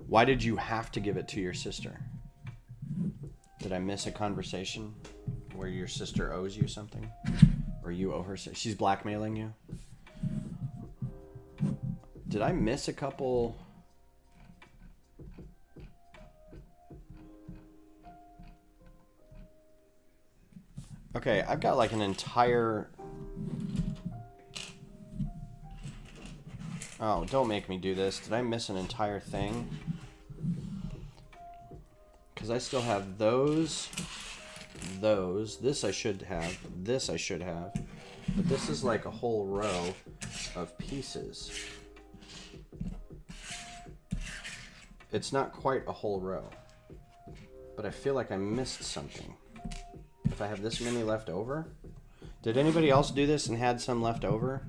Why did you have to give it to your sister? Did I miss a conversation where your sister owes you something? Or you owe her? She's blackmailing you? Did I miss a couple? Okay, I've got like an entire... Oh, don't make me do this. Did I miss an entire thing? Because I still have those. This I should have. This I should have. But this is like a whole row of pieces. It's not quite a whole row. But I feel like I missed something. If I have this many left over. Did anybody else do this and had some left over?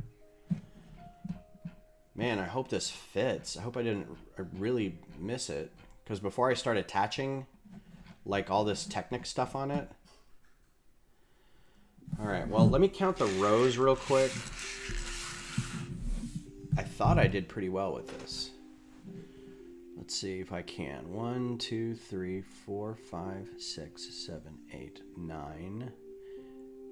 Man, I hope this fits. I hope I didn't really miss it. Because before I start attaching like all this Technic stuff on it. Alright, well, let me count the rows real quick. I thought I did pretty well with this. Let's see if I can. 1, 2, 3, 4, 5, 6, 7, 8, 9,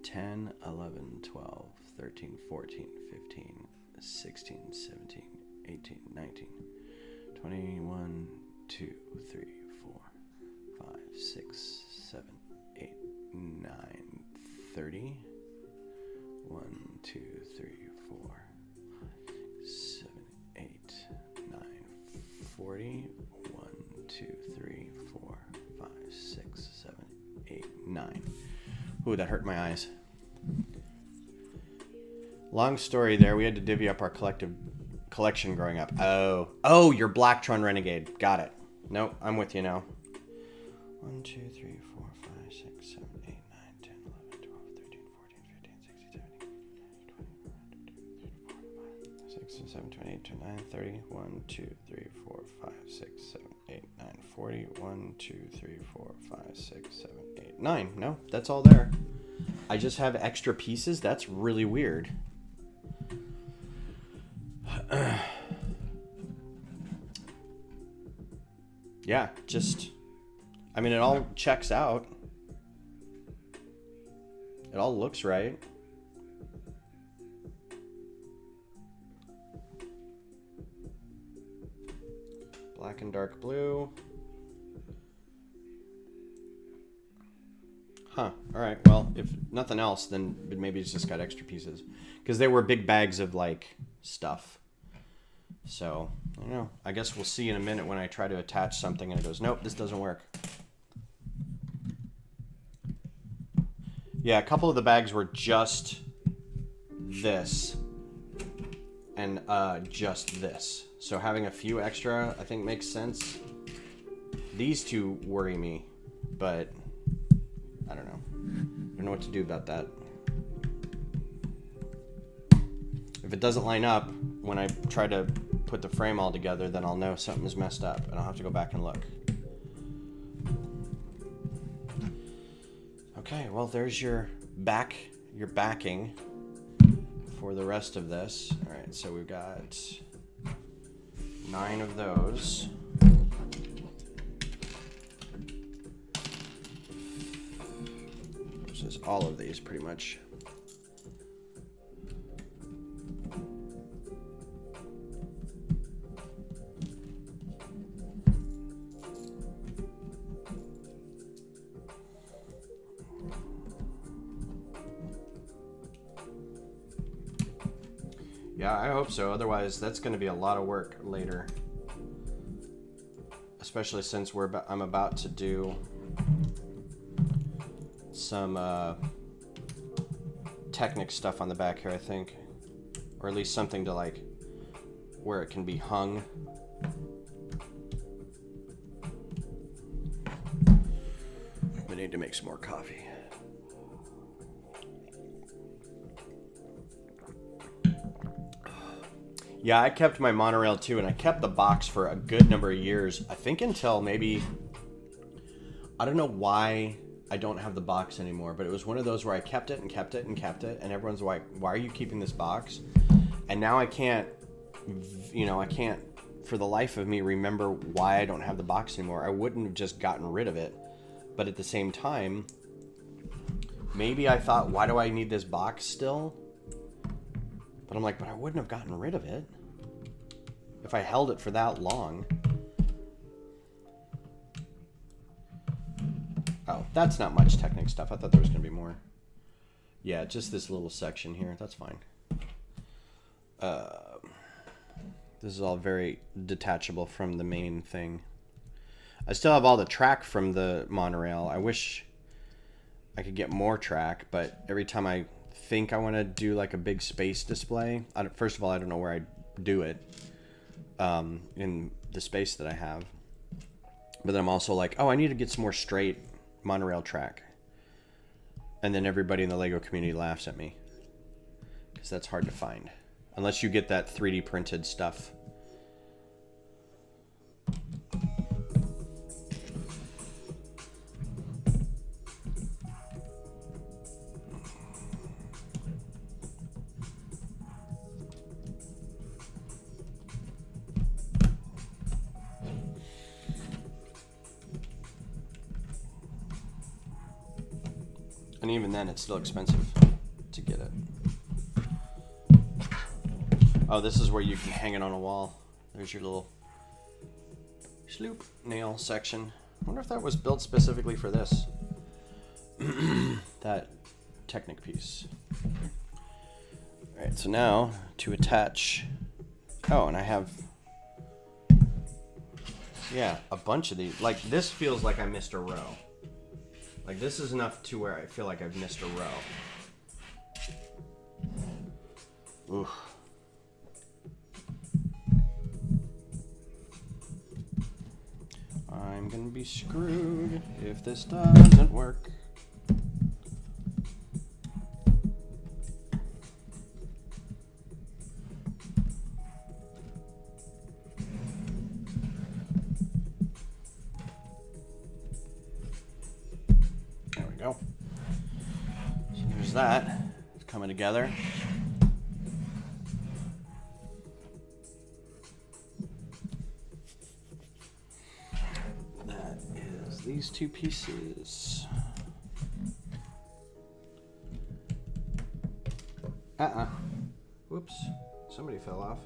10, 11, 12, 13, 14, 15, 16, 17, 18, 19, 21, 2, 3, 4, 5, 6, 7, 8, 9, 30. 1, 2, 3, 4, 7, 8, 9, 40. 1, 2, 3, 4, 5, 6, 7, 8, 9. Ooh, that hurt my eyes. Long story there. We had to divvy up our collection growing up. Oh, your Blacktron Renegade. Got it. Nope, I'm with you now. 1, 2, 3, 4, 5, 6, 7, 8, 9, 10, 11, 12, 13, 14, 15, 16, 17, 16, 17, 28, 29, 30. 1, 2, 3, 4, 5, 6, 7, 8, 9, 40. 1, 2, 3, 4, 5, 6, 7, 8, 9. No, that's all there. I just have extra pieces? That's really weird. Yeah, just... I mean, it all checks out. It all looks right. Black and dark blue. Huh. All right. Well, if nothing else, then maybe it's just got extra pieces. Because they were big bags of, like, stuff. So, I don't know. I guess we'll see in a minute when I try to attach something and it goes, nope, this doesn't work. Yeah, a couple of the bags were just this and just this. So having a few extra, I think, makes sense. These two worry me, but I don't know. I don't know what to do about that. If it doesn't line up when I try to put the frame all together, then I'll know something is messed up and I'll have to go back and look. Okay, well, there's your backing for the rest of this. All right, so we've got 9 of those. This is all of these pretty much. Yeah, I hope so. Otherwise, that's going to be a lot of work later. Especially since I'm about to do some Technic stuff on the back here, I think. Or at least something to, like, where it can be hung. I need to make some more coffee. Yeah, I kept my monorail too, and I kept the box for a good number of years. I think until maybe, I don't know why I don't have the box anymore, but it was one of those where I kept it and kept it and kept it, and everyone's like, why are you keeping this box? And now I can't, I can't for the life of me remember why I don't have the box anymore. I wouldn't have just gotten rid of it, but at the same time, maybe I thought, why do I need this box still? But I'm like, but I wouldn't have gotten rid of it if I held it for that long. Oh, that's not much Technic stuff. I thought there was going to be more. Yeah, just this little section here. That's fine. This is all very detachable from the main thing. I still have all the track from the monorail. I wish I could get more track, but every time I think I want to do like a big space display, first of all, I don't know where I do it in the space that I have, but then I'm also like, oh, I need to get some more straight monorail track, and then everybody in the Lego community laughs at me because that's hard to find unless you get that 3D printed stuff. And even then, it's still expensive to get it. Oh, this is where you can hang it on a wall. There's your little sloop nail section. I wonder if that was built specifically for this. That Technic piece. All right, so now to attach. Oh, and I have, yeah, a bunch of these. Like, this feels like I missed a row. Like, this is enough to where I feel like I've missed a row. Oof. I'm gonna be screwed if this doesn't work. There we go. So there's that. It's coming together. That is these two pieces. Whoops. Somebody fell off.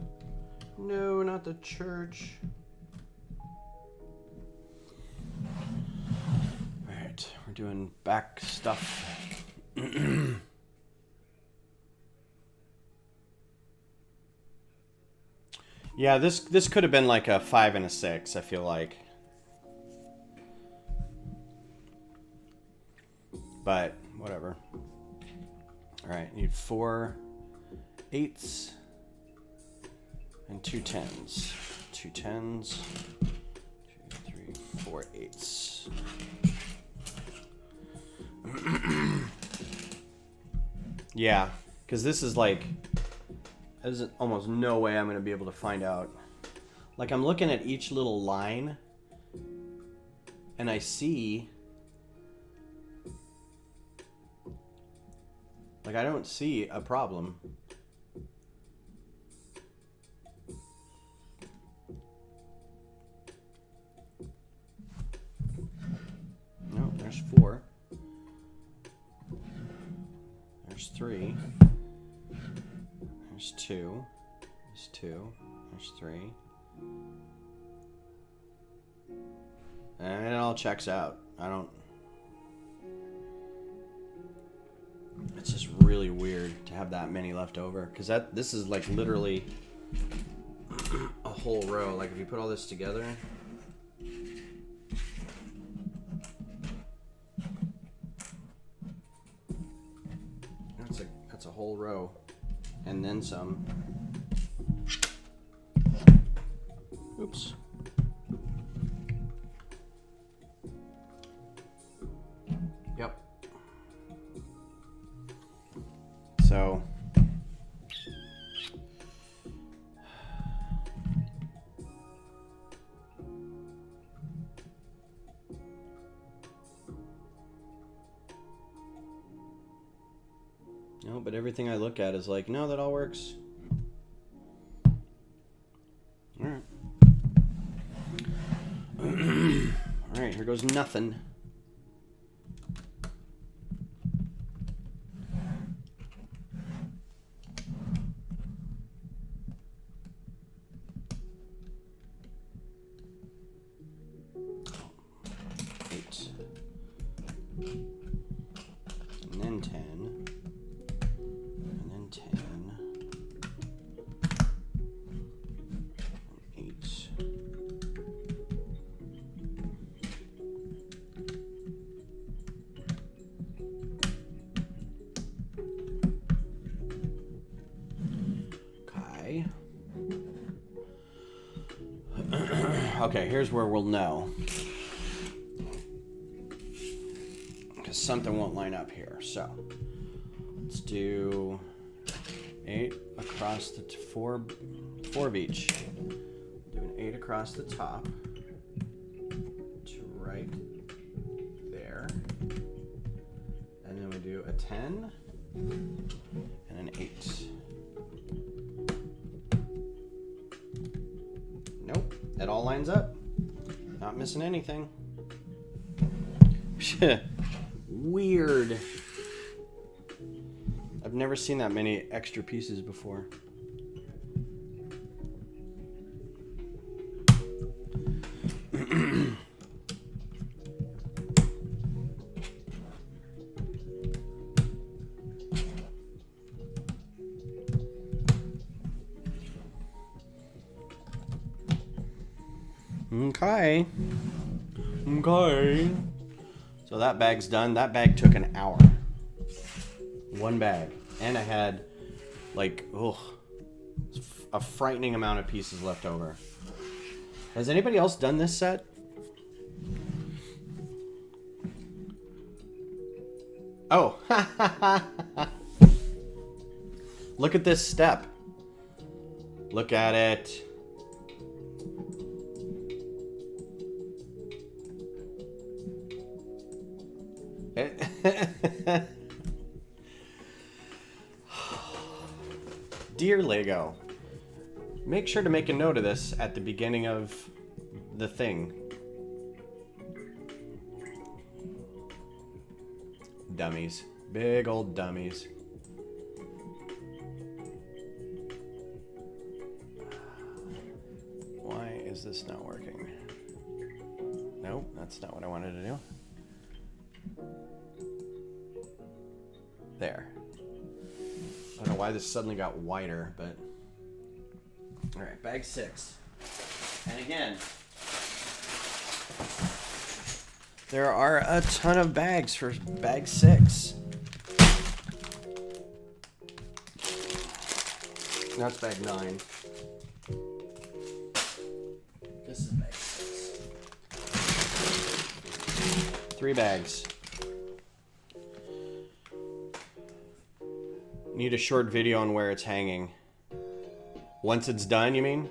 No, not the church. Alright, we're doing back stuff. Yeah, this could have been like a 5 and a 6, I feel like. But, whatever. Alright, need 4 8s and 2 10s. 2 10s, 2, 3, 4 8s. Yeah, because this is like, there's almost no way I'm going to be able to find out. Like, I'm looking at each little line, and I see, like, I don't see a problem. No, there's 4. There's 3. There's 2. There's 2. There's 3. And it all checks out. It's just really weird to have that many left over. Because this is like literally a whole row. Like if you put all this together. That's a whole row. And then some. Oops. Yep. So. No, but everything I look at is like, no, that all works. Alright. Alright, here goes nothing. Eight. And then 10. And then 10. 8. Okay. Okay, here's where we'll know. Because something won't line up here. So, let's do 8 across the 4 of each. Do an 8 across the top to right there. And then we do a 10 and an 8. Nope, it all lines up. Not missing anything. Weird. I've never seen that many extra pieces before. Okay. Okay. So that bag's done. That bag took an hour. One bag. And I had, like, a frightening amount of pieces left over. Has anybody else done this set? Oh. Look at this step. Look at it. Dear Lego, make sure to make a note of this at the beginning of the thing. Dummies. Big old dummies. Why is this not working? Nope, that's not what I wanted to do. There. I don't know why this suddenly got wider, but... Alright, bag 6. And again, there are a ton of bags for bag 6. That's bag 9. This is bag 6. 3 bags. Need a short video on where it's hanging. Once it's done, you mean?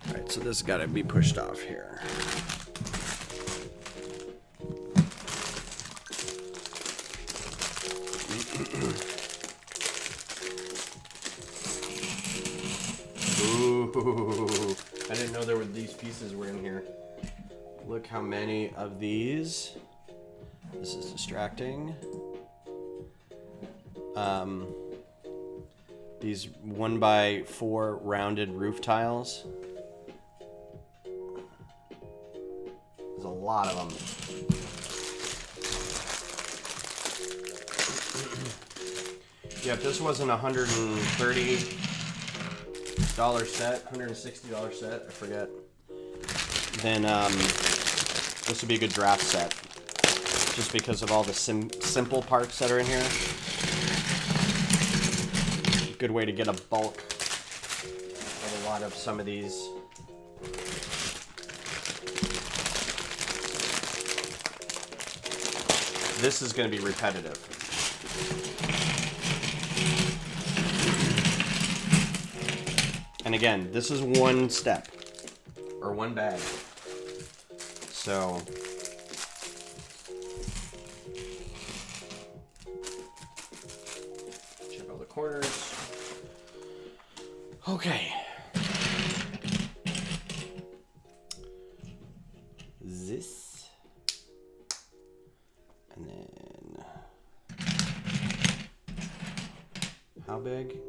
Alright, so this has got to be pushed off here. Ooh, I didn't know there were these pieces were in here. Look how many of these. This is distracting. These 1x4 rounded roof tiles. There's a lot of them. Yeah, if this wasn't a $130 set, $160 set, I forget, then this would be a good draft set. Just because of all the simple parts that are in here. Good way to get a bulk of a lot of some of these. This is going to be repetitive. And again, this is one step or one bag. So check all the corners. Okay. This. And then how big?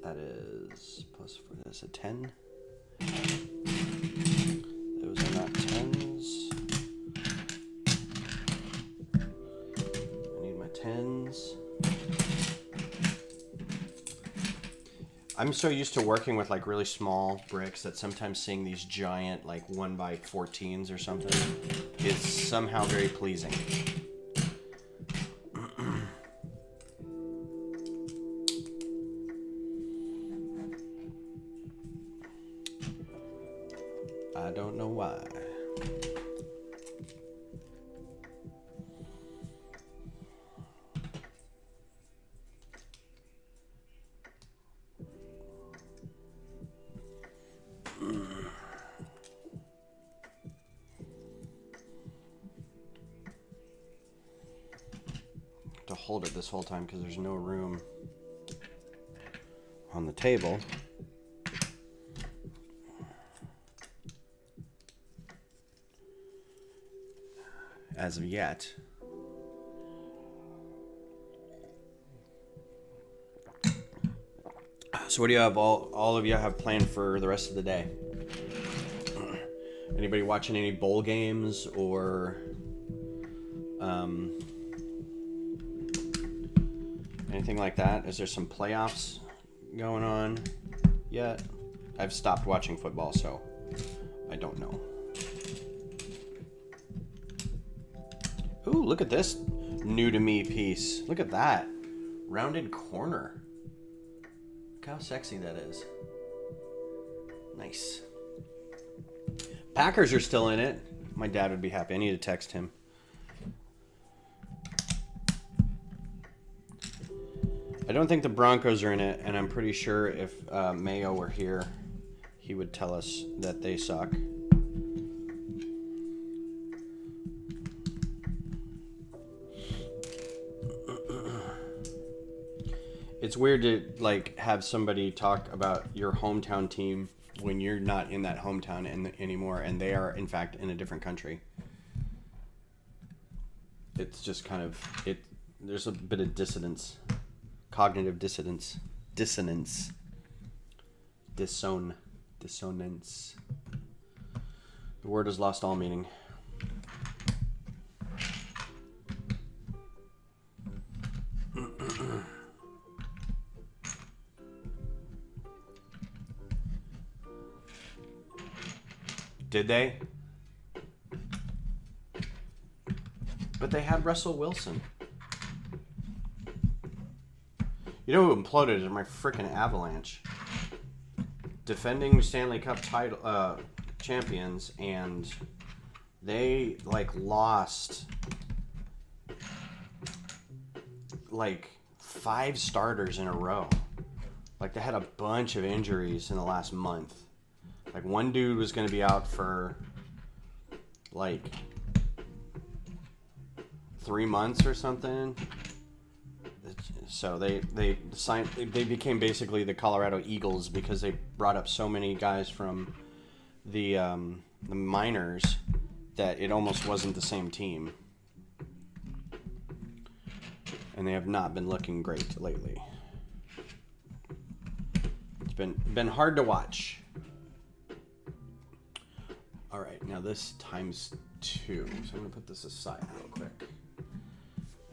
That is plus for this a 10. Those are not 10s. I need my 10s. I'm so used to working with like really small bricks that sometimes seeing these giant like 1x14s or something is somehow very pleasing. I don't know why. To hold it this whole time because there's no room on the table. As of yet. So what do you have all of you have planned for the rest of the day? Anybody watching any bowl games or anything like that? Is there some playoffs going on yet? I've stopped watching football, so I don't know. Ooh, look at this new to me piece. Look at that. Rounded corner. Look how sexy that is. Nice. Packers are still in it. My dad would be happy. I need to text him. I don't think the Broncos are in it, and I'm pretty sure if Mayo were here, he would tell us that they suck. It's weird to like have somebody talk about your hometown team when you're not in that hometown anymore, and they are in fact in a different country. It's just kind of it. There's a bit of dissonance, cognitive dissonance. Dissonance. The word has lost all meaning. Did they? But they had Russell Wilson. You know who imploded is my freaking Avalanche. Defending Stanley Cup title champions, and they like lost like 5 starters in a row. Like they had a bunch of injuries in the last month. Like one dude was going to be out for like 3 months or something. So they became basically the Colorado Eagles because they brought up so many guys from the minors that it almost wasn't the same team. And they have not been looking great lately. It's been hard to watch. All right, now this times 2. So I'm going to put this aside real quick.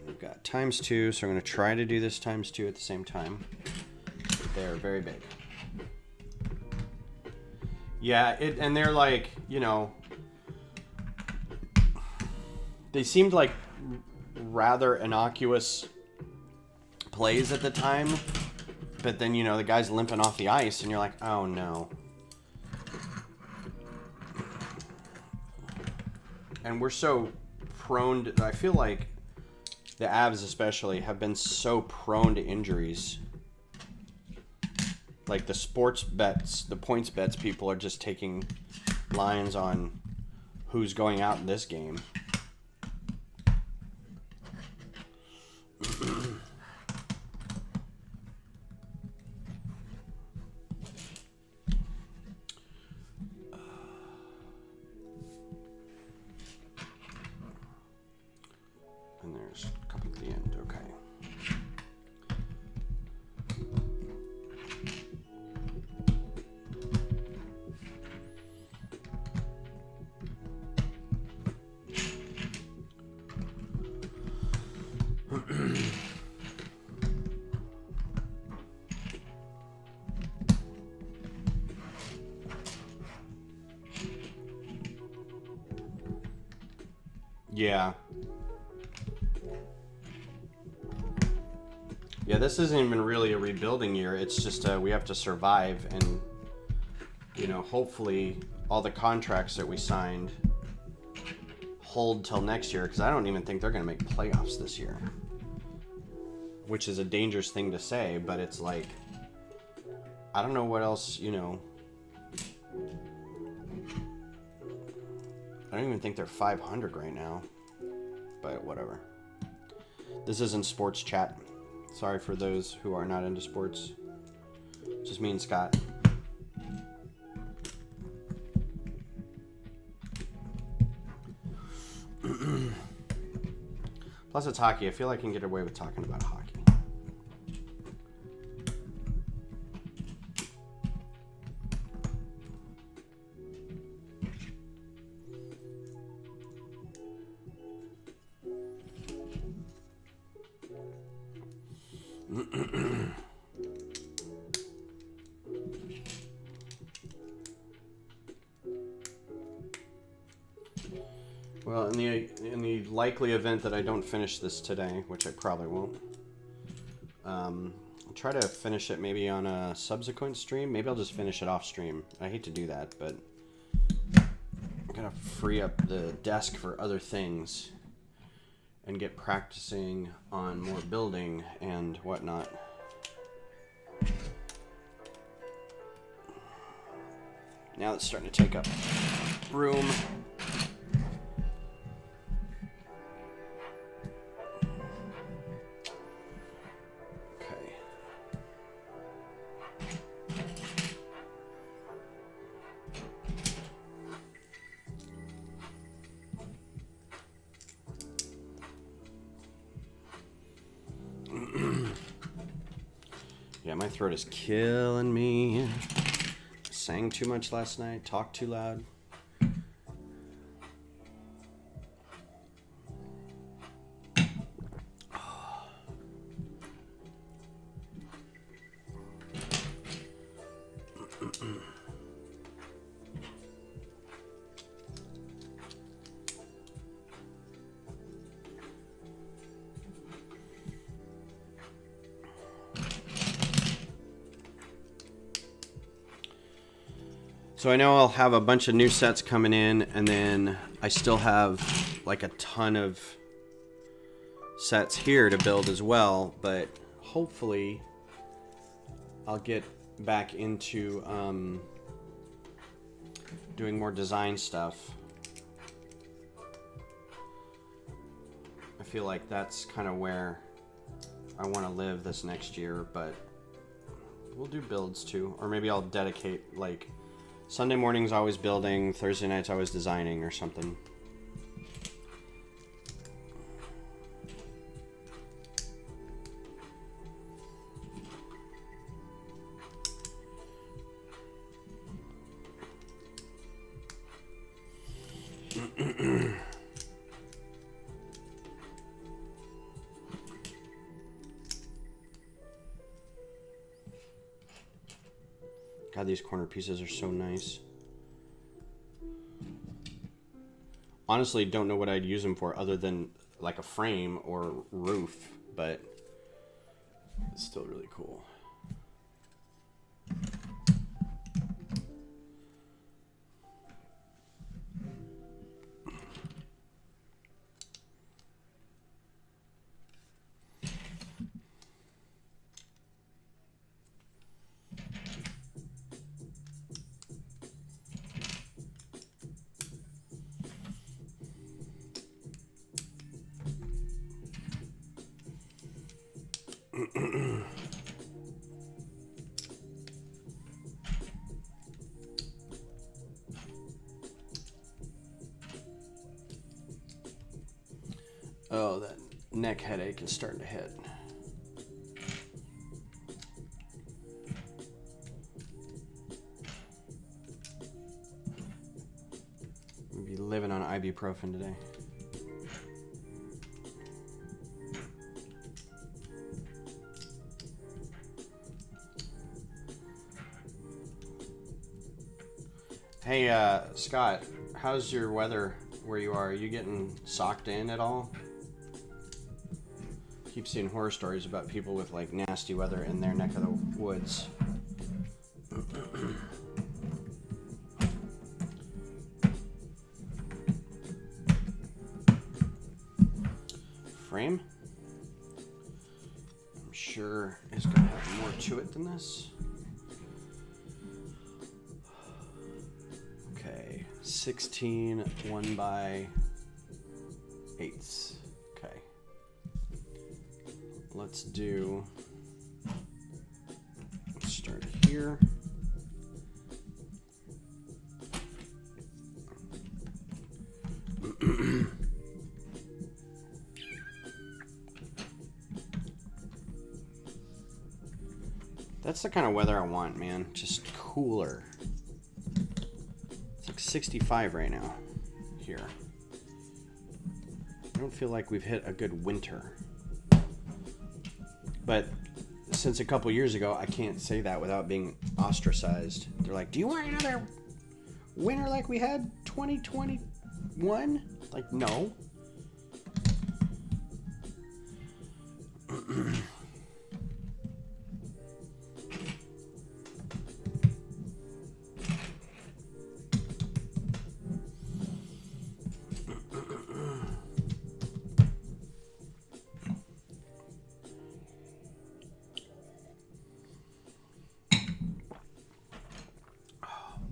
We've got times 2, so I'm going to try to do this times 2 at the same time. They're very big. Yeah, and they're like, you know, they seemed like rather innocuous plays at the time, but then, you know, the guy's limping off the ice, and you're like, oh no. And we're so prone to, I feel like the Avs especially have been so prone to injuries. Like the sports bets, the points bets, people are just taking lines on who's going out in this game. And there's a couple at the end, okay. Yeah. Yeah, this isn't even really a rebuilding year. It's just we have to survive and, you know, hopefully all the contracts that we signed hold till next year, because I don't even think they're going to make playoffs this year. Which is a dangerous thing to say, but it's like, I don't know what else, you know. I don't even think they're 500 right now, but whatever. This isn't sports chat. Sorry for those who are not into sports. Just me and Scott. Plus it's hockey. I feel like I can get away with talking about hockey. Well, in the likely event that I don't finish this today, which I probably won't, I'll try to finish it maybe on a subsequent stream. Maybe I'll just finish it off stream. I hate to do that, but I'm gonna free up the desk for other things and get practicing on more building and whatnot. Now it's starting to take up room. Okay. Yeah, my throat is killing me. Sang too much last night, talked too loud. So I know I'll have a bunch of new sets coming in, and then I still have like a ton of sets here to build as well, but hopefully I'll get back into doing more design stuff. I feel like that's kind of where I want to live this next year, but we'll do builds too. Or maybe I'll dedicate, like, Sunday mornings always building, Thursday nights always designing or something. God, these corner pieces are so nice. Honestly, don't know what I'd use them for other than like a frame or roof, but it's still really cool. Oh, that neck headache is starting to hit. We'll be living on ibuprofen today. Hey, Scott, how's your weather where you are? Are you getting socked in at all? Keep seeing horror stories about people with like nasty weather in their neck of the woods. Frame? I'm sure it's gonna have more to it than this. Okay, 16 1/8. Okay. Let's start here. That's the kind of weather I want, man. Just cooler. It's like 65 right now here. I don't feel like we've hit a good winter. But since a couple years ago, I can't say that without being ostracized. They're like, do you want another winter like we had 2021? Like, no.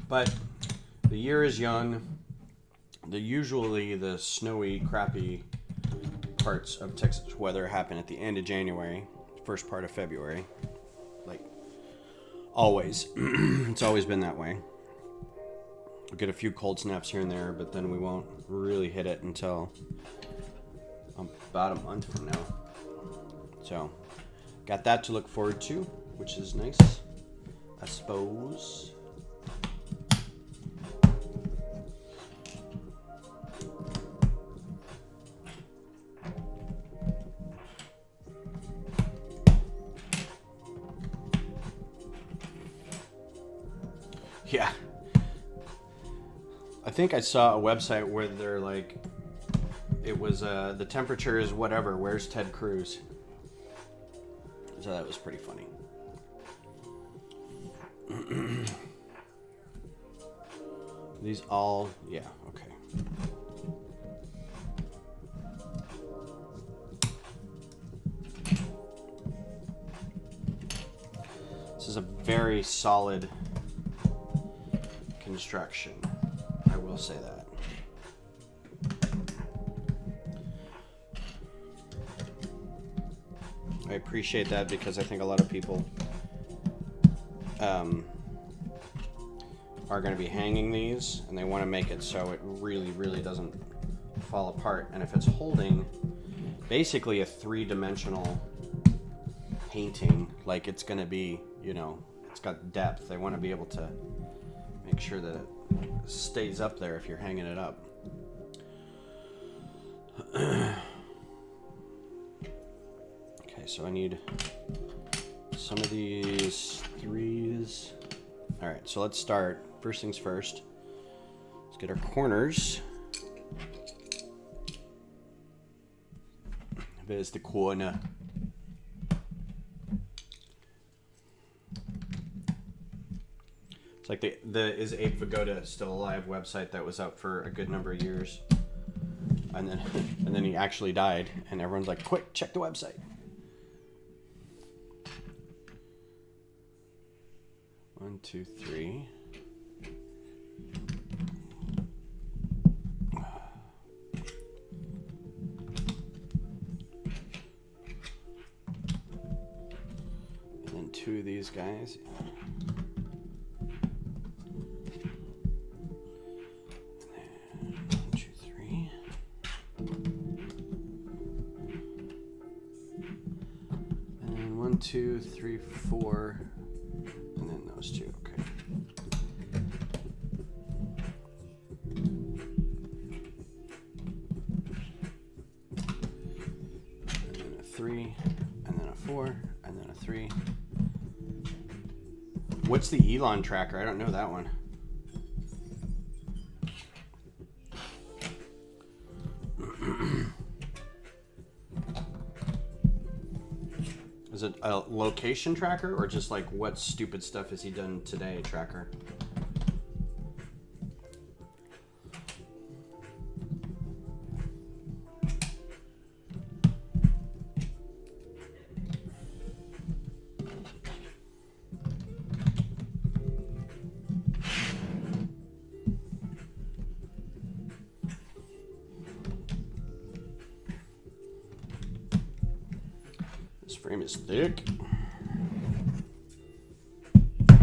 But the year is young. Usually the snowy, crappy parts of Texas weather happen at the end of January, first part of February. Like, always. It's always been that way. We'll get a few cold snaps here and there, but then we won't really hit it until about a month from now. So, got that to look forward to. which is nice, I suppose. Yeah. I think I saw a website where they're like, it was the temperature is whatever, where's Ted Cruz? So that was pretty funny. These all, yeah, okay. This is a very solid construction, I will say that. I appreciate that because I think a lot of people are going to be hanging these and they want to make it so it really, really doesn't fall apart. And if it's holding basically a three-dimensional painting, like it's going to be, you know, it's got depth. They want to be able to make sure that it stays up there if you're hanging it up. Okay, so I need some of these threes. All right, so let's start. First things first. Let's get our corners. There's the corner. It's like the Is Ape Vigoda Still Alive website that was up for a good number of years. And then he actually died, and everyone's like, quick, check the website. One, two, three. And then two of these guys. 2, 3, 4, and then those two. Okay. And then a 3, and then a 4, and then a 3. What's the Elon tracker? I don't know that one. Is it a location tracker or just like what stupid stuff has he done today tracker? This frame is thick. I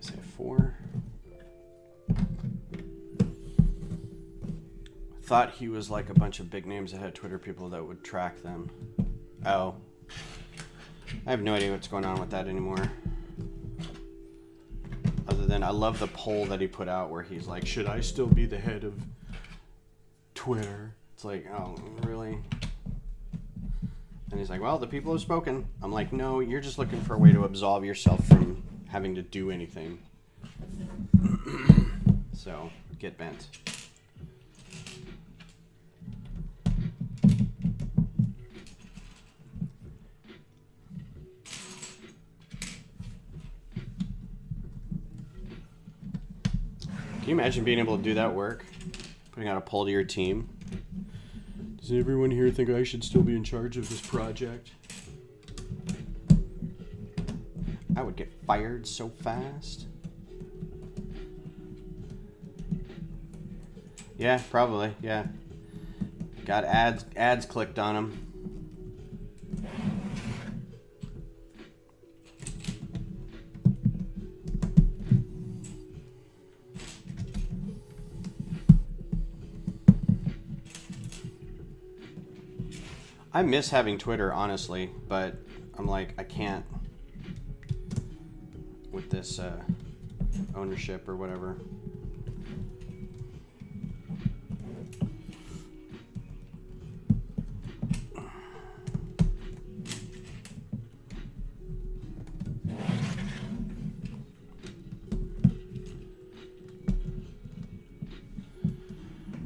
say 4. Thought he was like a bunch of big names that had Twitter people that would track them. Oh. I have no idea what's going on with that anymore. Other than I love the poll that he put out where he's like, should I still be the head of Twitter? It's like, oh, really? And he's like, well, the people have spoken. I'm like, no, you're just looking for a way to absolve yourself from having to do anything. So, get bent. Can you imagine being able to do that work? Putting out a poll to your team. Does everyone here think I should still be in charge of this project? I would get fired so fast. Yeah, probably, yeah. Got ads clicked on them. I miss having Twitter, honestly, but I'm like, I can't with this ownership or whatever.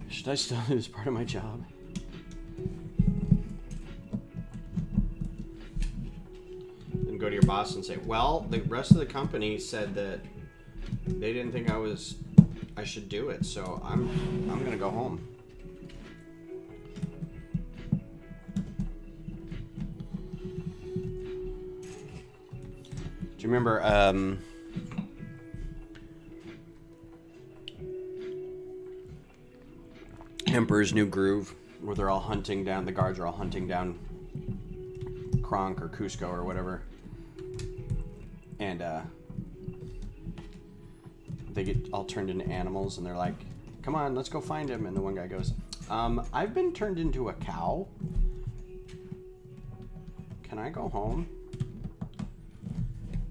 Should I still do this part of my job? Then go to your boss and say, well, the rest of the company said that they didn't think I should do it, so I'm gonna go home. Do you remember Emperor's New Groove, where they're all hunting down, the guards are all hunting down Kronk or Cusco or whatever, and they get all turned into animals, and they're like, come on, let's go find him. And the one guy goes, I've been turned into a cow. Can I go home?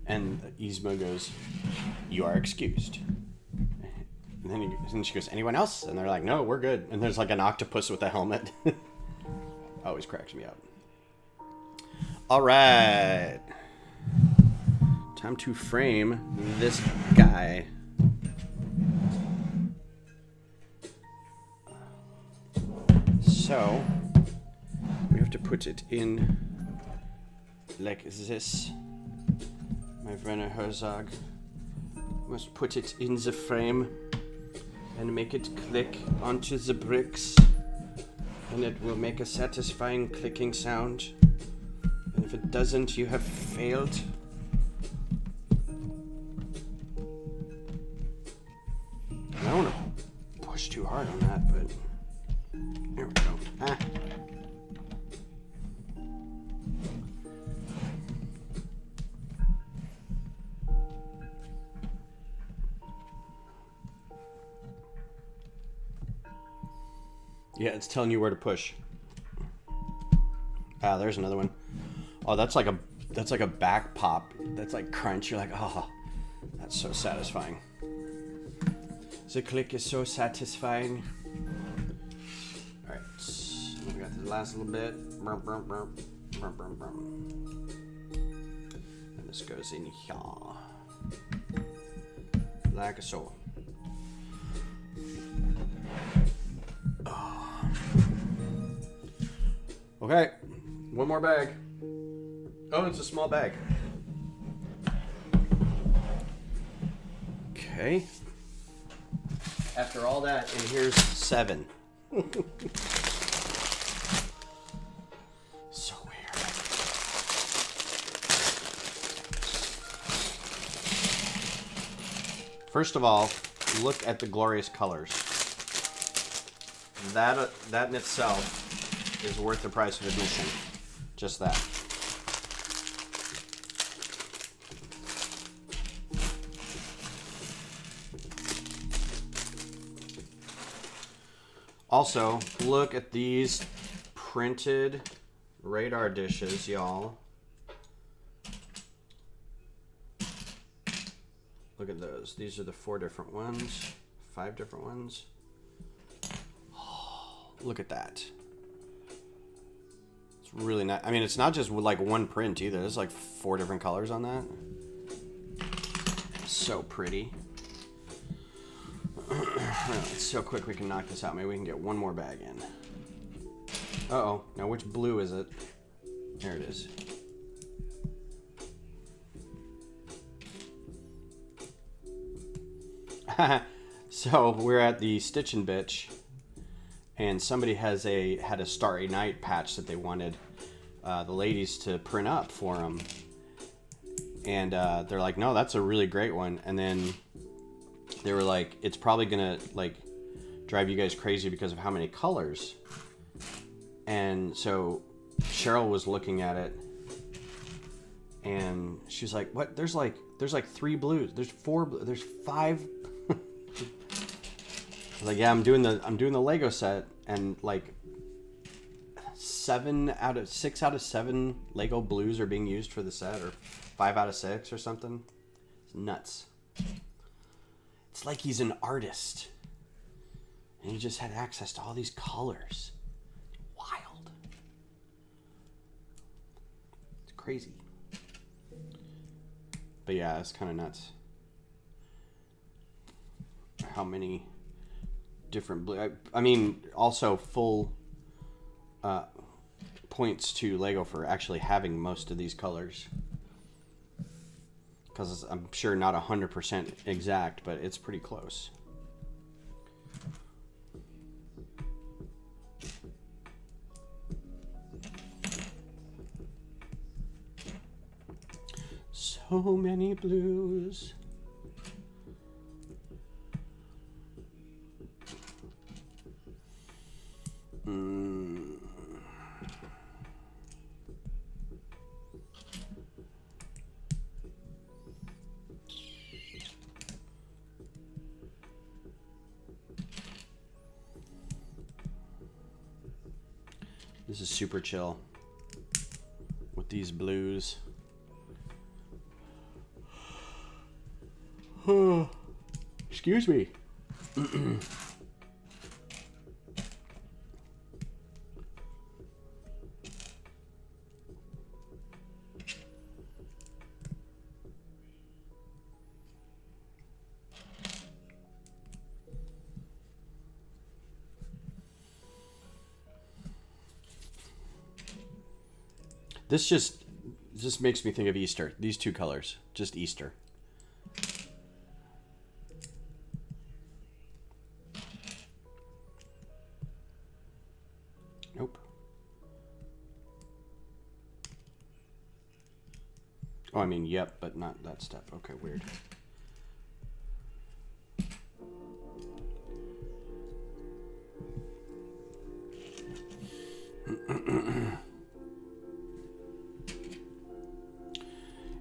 And Yzma goes, you are excused. And then she goes, anyone else? And they're like, no, we're good. And there's like an octopus with a helmet. Always cracks me up. All right. Time to frame this guy. So, we have to put it in like this. My Werner Herzog must put it in the frame and make it click onto the bricks, and it will make a satisfying clicking sound. And if it doesn't, you have failed. I don't want to push too hard on that, but there we go. Ah. Yeah, it's telling you where to push. Ah, there's another one. Oh, that's like a back pop. That's like crunch. You're like, oh, that's so satisfying. The click is so satisfying. All right, so we got the last little bit. And this goes in here, like so. Okay, one more bag. Oh, it's a small bag. Okay. After all that, and here's 7. So weird. First of all, look at the glorious colors. That in itself is worth the price of admission. Just that. Also, look at these printed radar dishes, y'all. Look at those. These are the 4 different ones, 5 different ones. Oh, look at that. It's really nice. I mean, it's not just like one print either. There's like 4 different colors on that. So pretty. It's so quick we can knock this out. Maybe we can get one more bag in. Uh-oh. Now which blue is it? There it is. So we're at the Stitch and Bitch, and somebody had a Starry Night patch that they wanted the ladies to print up for them. And they're like, no, that's a really great one. And then they were like, it's probably gonna like drive you guys crazy because of how many colors. And so Cheryl was looking at it, and she's like, what? There's like 3 blues. There's 4. There's 5. I was like, yeah, I'm doing the Lego set, and like 6 out of 7 Lego blues are being used for the set, or 5 out of 6 or something. It's nuts. It's like he's an artist. And he just had access to all these colors. Wild. It's crazy. But yeah, it's kind of nuts. How many different blue... I mean, also full points to Lego for actually having most of these colors. Because I'm sure not 100% exact, but it's pretty close. So many blues. This is super chill with these blues. Excuse me. This just makes me think of Easter. These two colors, just Easter. Nope. Oh, I mean, yep, but not that step. Okay, weird.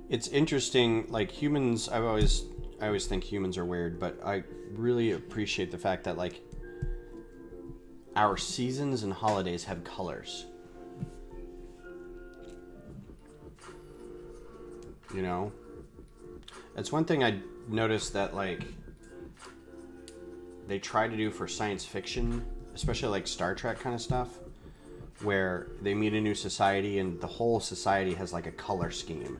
It's interesting, like humans, I always think humans are weird, but I really appreciate the fact that like our seasons and holidays have colors. You know? It's one thing I noticed that like they try to do for science fiction, especially like Star Trek kind of stuff, where they meet a new society and the whole society has like a color scheme.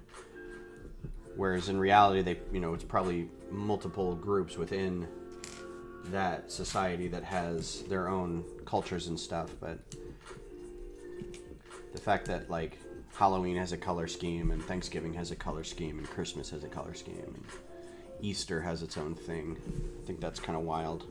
Whereas in reality, it's probably multiple groups within that society that has their own cultures and stuff. But the fact that like Halloween has a color scheme and Thanksgiving has a color scheme and Christmas has a color scheme and Easter has its own thing, I think that's kind of wild.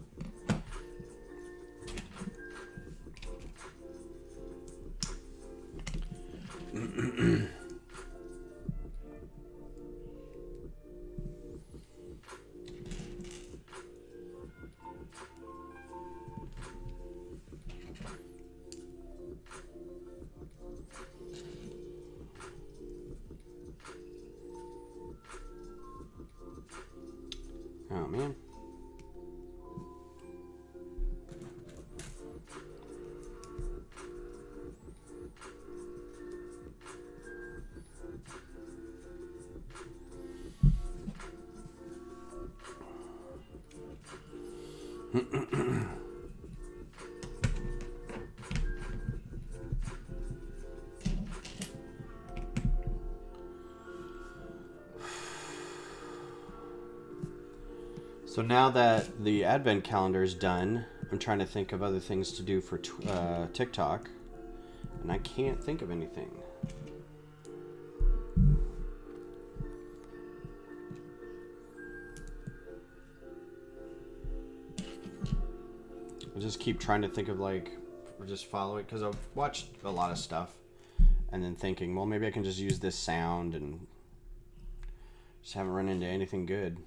Oh, man. So now that the advent calendar is done, I'm trying to think of other things to do for TikTok, and I can't think of anything. I just keep trying to think of like, or just follow it, because I've watched a lot of stuff, and then thinking, well, maybe I can just use this sound, and just haven't run into anything good.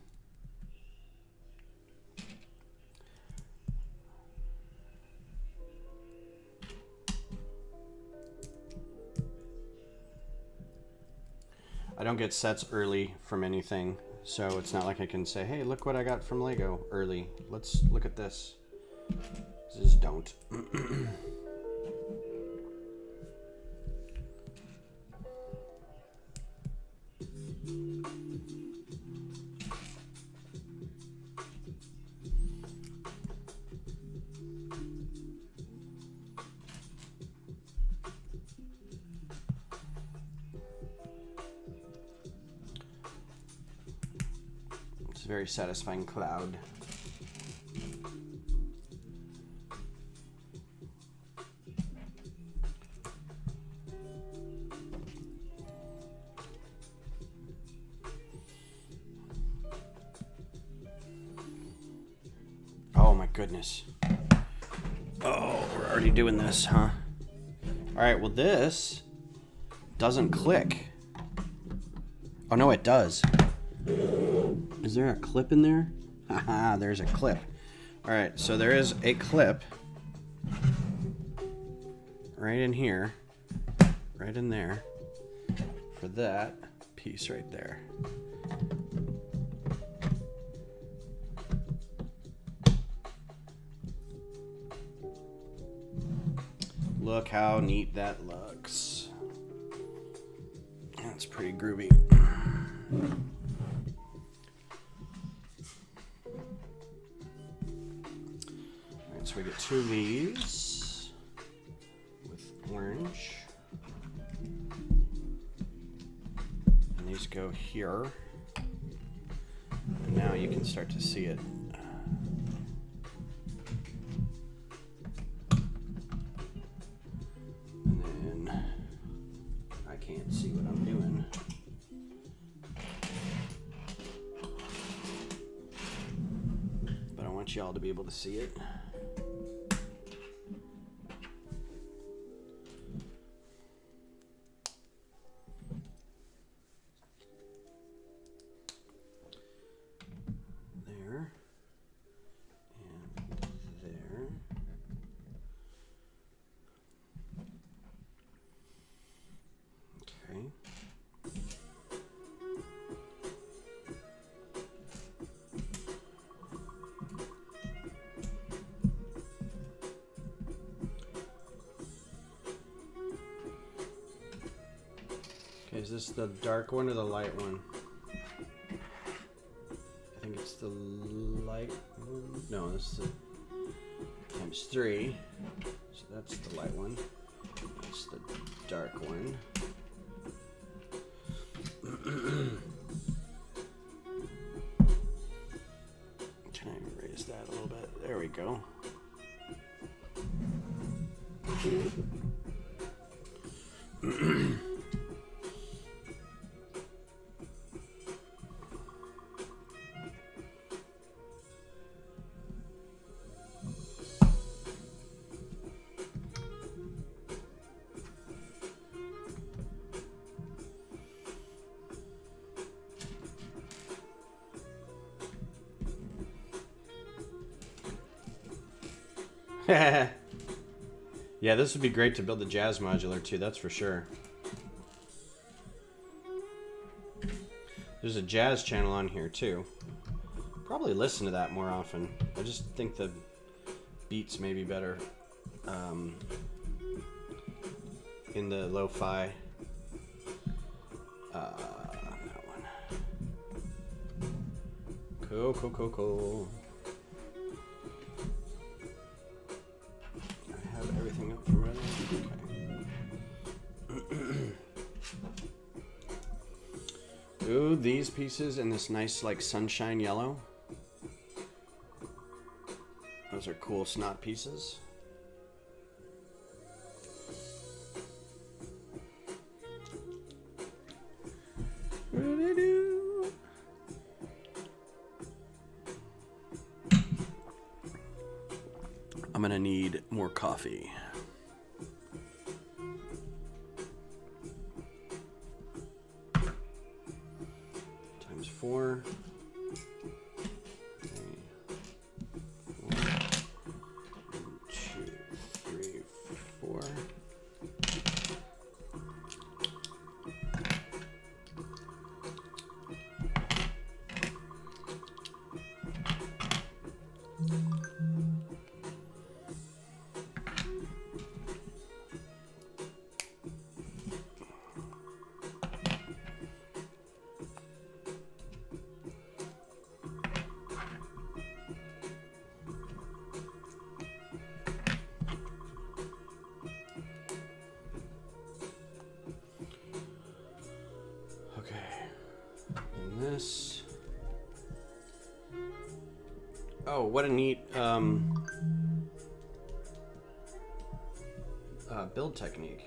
I don't get sets early from anything, so it's not like I can say, hey, look what I got from Lego early. Let's look at this. Just don't. It's a very satisfying cloud. Oh my goodness. Oh, we're already doing this, huh? All right, well this doesn't click. Oh no, it does. Is there a clip in there? Haha, there's a clip. All right, so there is a clip right in here, right in there, for that piece right there. Look how neat that looks. That's pretty groovy. Alright, so we get two of these with orange. And these go here. And now you can start to see it. See what I'm doing. But I want y'all to be able to see it. There. And there. Okay. Okay, is this the dark one or the light one? I think it's the light one. No, this is the times 3. So that's the light one. That's the dark one. Can I raise that a little bit? There we go. Yeah, this would be great to build the jazz modular too, that's for sure. There's a jazz channel on here too. Probably listen to that more often. I just think the beats may be better in the lo-fi. That one. Cool. Everything up and running. Okay. Ooh, these pieces in this nice like sunshine yellow. Those are cool snot pieces. I'm gonna need more coffee. Times 4. 3, 4. 1, 2, 3, 4. this. Oh, what a neat build technique.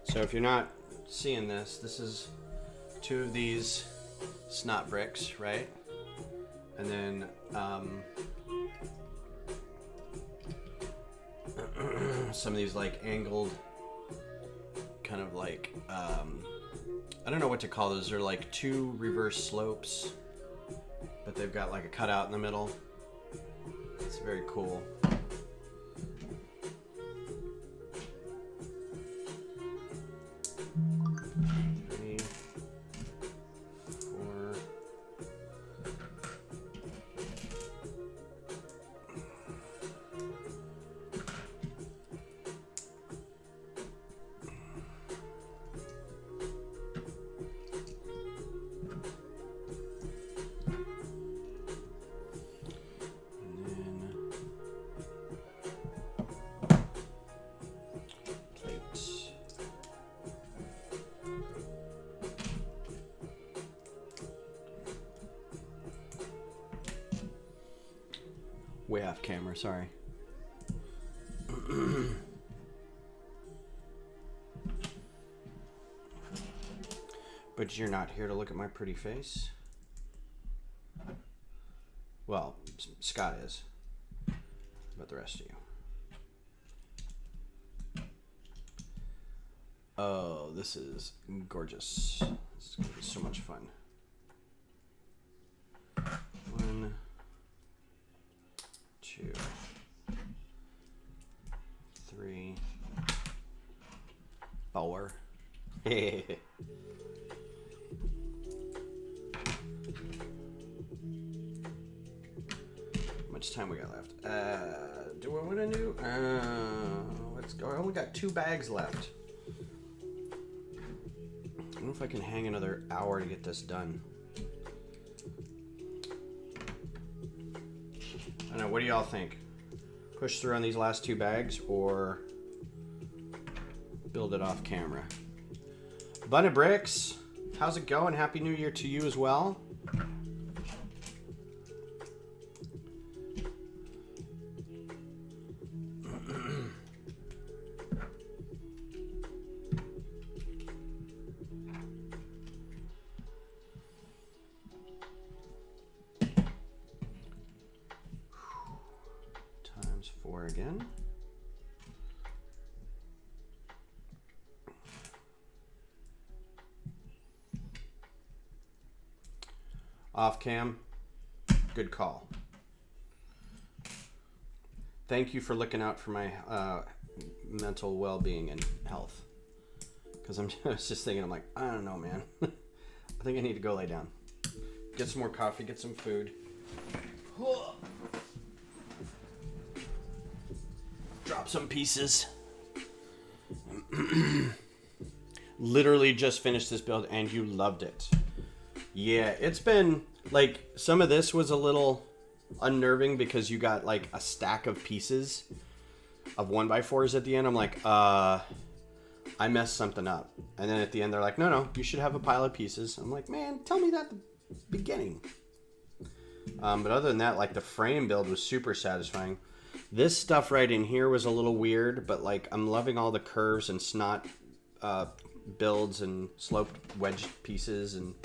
So if you're not seeing this, this is 2 of these snot bricks, right? And then some of these like angled, kind of like, I don't know what to call those. They're like 2 reverse slopes, but they've got like a cutout in the middle. It's very cool. 3, 4. Way off camera, sorry. But you're not here to look at my pretty face. Well, Scott is. But the rest of you. Oh, this is gorgeous. This is gonna be so much fun. 1, 2, 3, 4. How much time we got left? Do I want to do? Let's go. I only got 2 bags left. I don't know if I can hang another hour to get this done. I don't know. What do y'all think? Push through on these last 2 bags or build it off camera? Bun of Bricks, how's it going? Happy New Year to you as well. Times 4 again. Off cam, good call. Thank you for looking out for my mental well-being and health. Because I'm just thinking, I'm like, I don't know, man. I think I need to go lay down. Get some more coffee, get some food. Drop some pieces. Literally just finished this build and you loved it. Yeah, it's been, like, some of this was a little unnerving because you got, like, a stack of pieces of 1x4s at the end. I'm like, I messed something up. And then at the end, they're like, no, you should have a pile of pieces. I'm like, man, tell me that at the beginning. But other than that, like, the frame build was super satisfying. This stuff right in here was a little weird, but, like, I'm loving all the curves and snot builds and sloped wedge pieces, and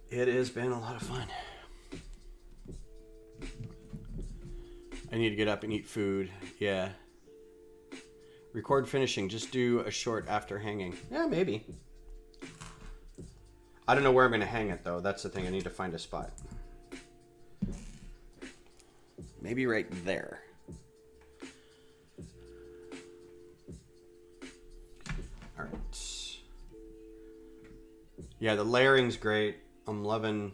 it has been a lot of fun. I need to get up and eat food. Yeah. Record finishing. Just do a short after hanging. Yeah, maybe. I don't know where I'm going to hang it, though. That's the thing. I need to find a spot. Maybe right there. All right. Yeah, the layering's great. I'm loving,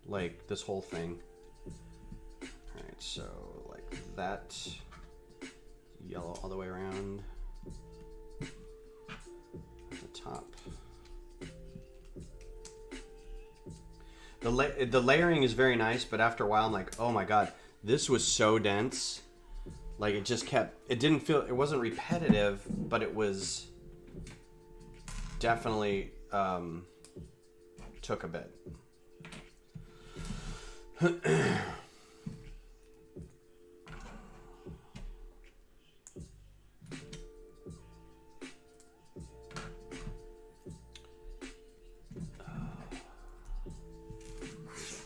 like, this whole thing. All right, so like that. Yellow all the way around. At the top. The layering is very nice, but after a while I'm like, oh my god, this was so dense. Like, it just kept, it didn't feel, it wasn't repetitive, but it was definitely took a bit.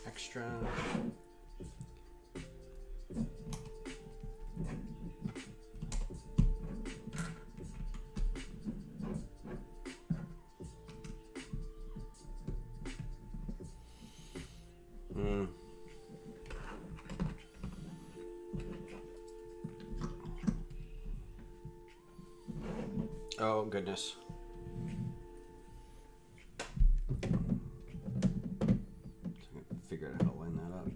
Extra. Oh, goodness. Figure out how to line that up.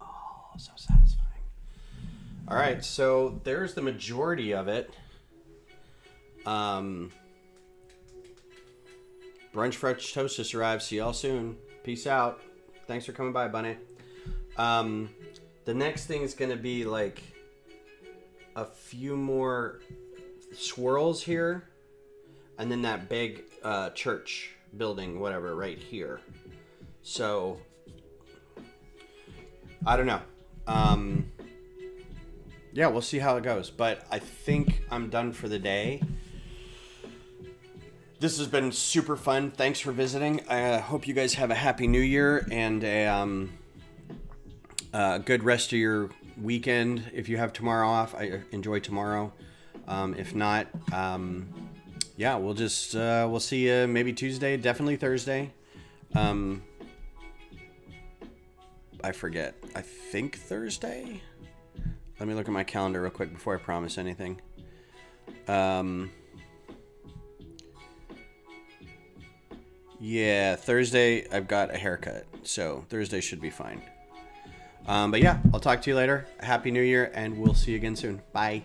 Oh, so satisfying. All right, so there's the majority of it. Brunch French Toast just arrived. See y'all soon. Peace out. Thanks for coming by, Bunny. The next thing is going to be like a few more swirls here, and then that big church building, whatever, right here. So I don't know. Yeah, we'll see how it goes. But I think I'm done for the day. This has been super fun. Thanks for visiting. I hope you guys have a happy new year and a good rest of your weekend. If you have tomorrow off, I enjoy tomorrow. If not, yeah, we'll see you maybe Tuesday, definitely Thursday. I forget. I think Thursday. Let me look at my calendar real quick before I promise anything. Yeah, Thursday I've got a haircut, so Thursday should be fine. But yeah, I'll talk to you later. Happy New Year, and we'll see you again soon. Bye.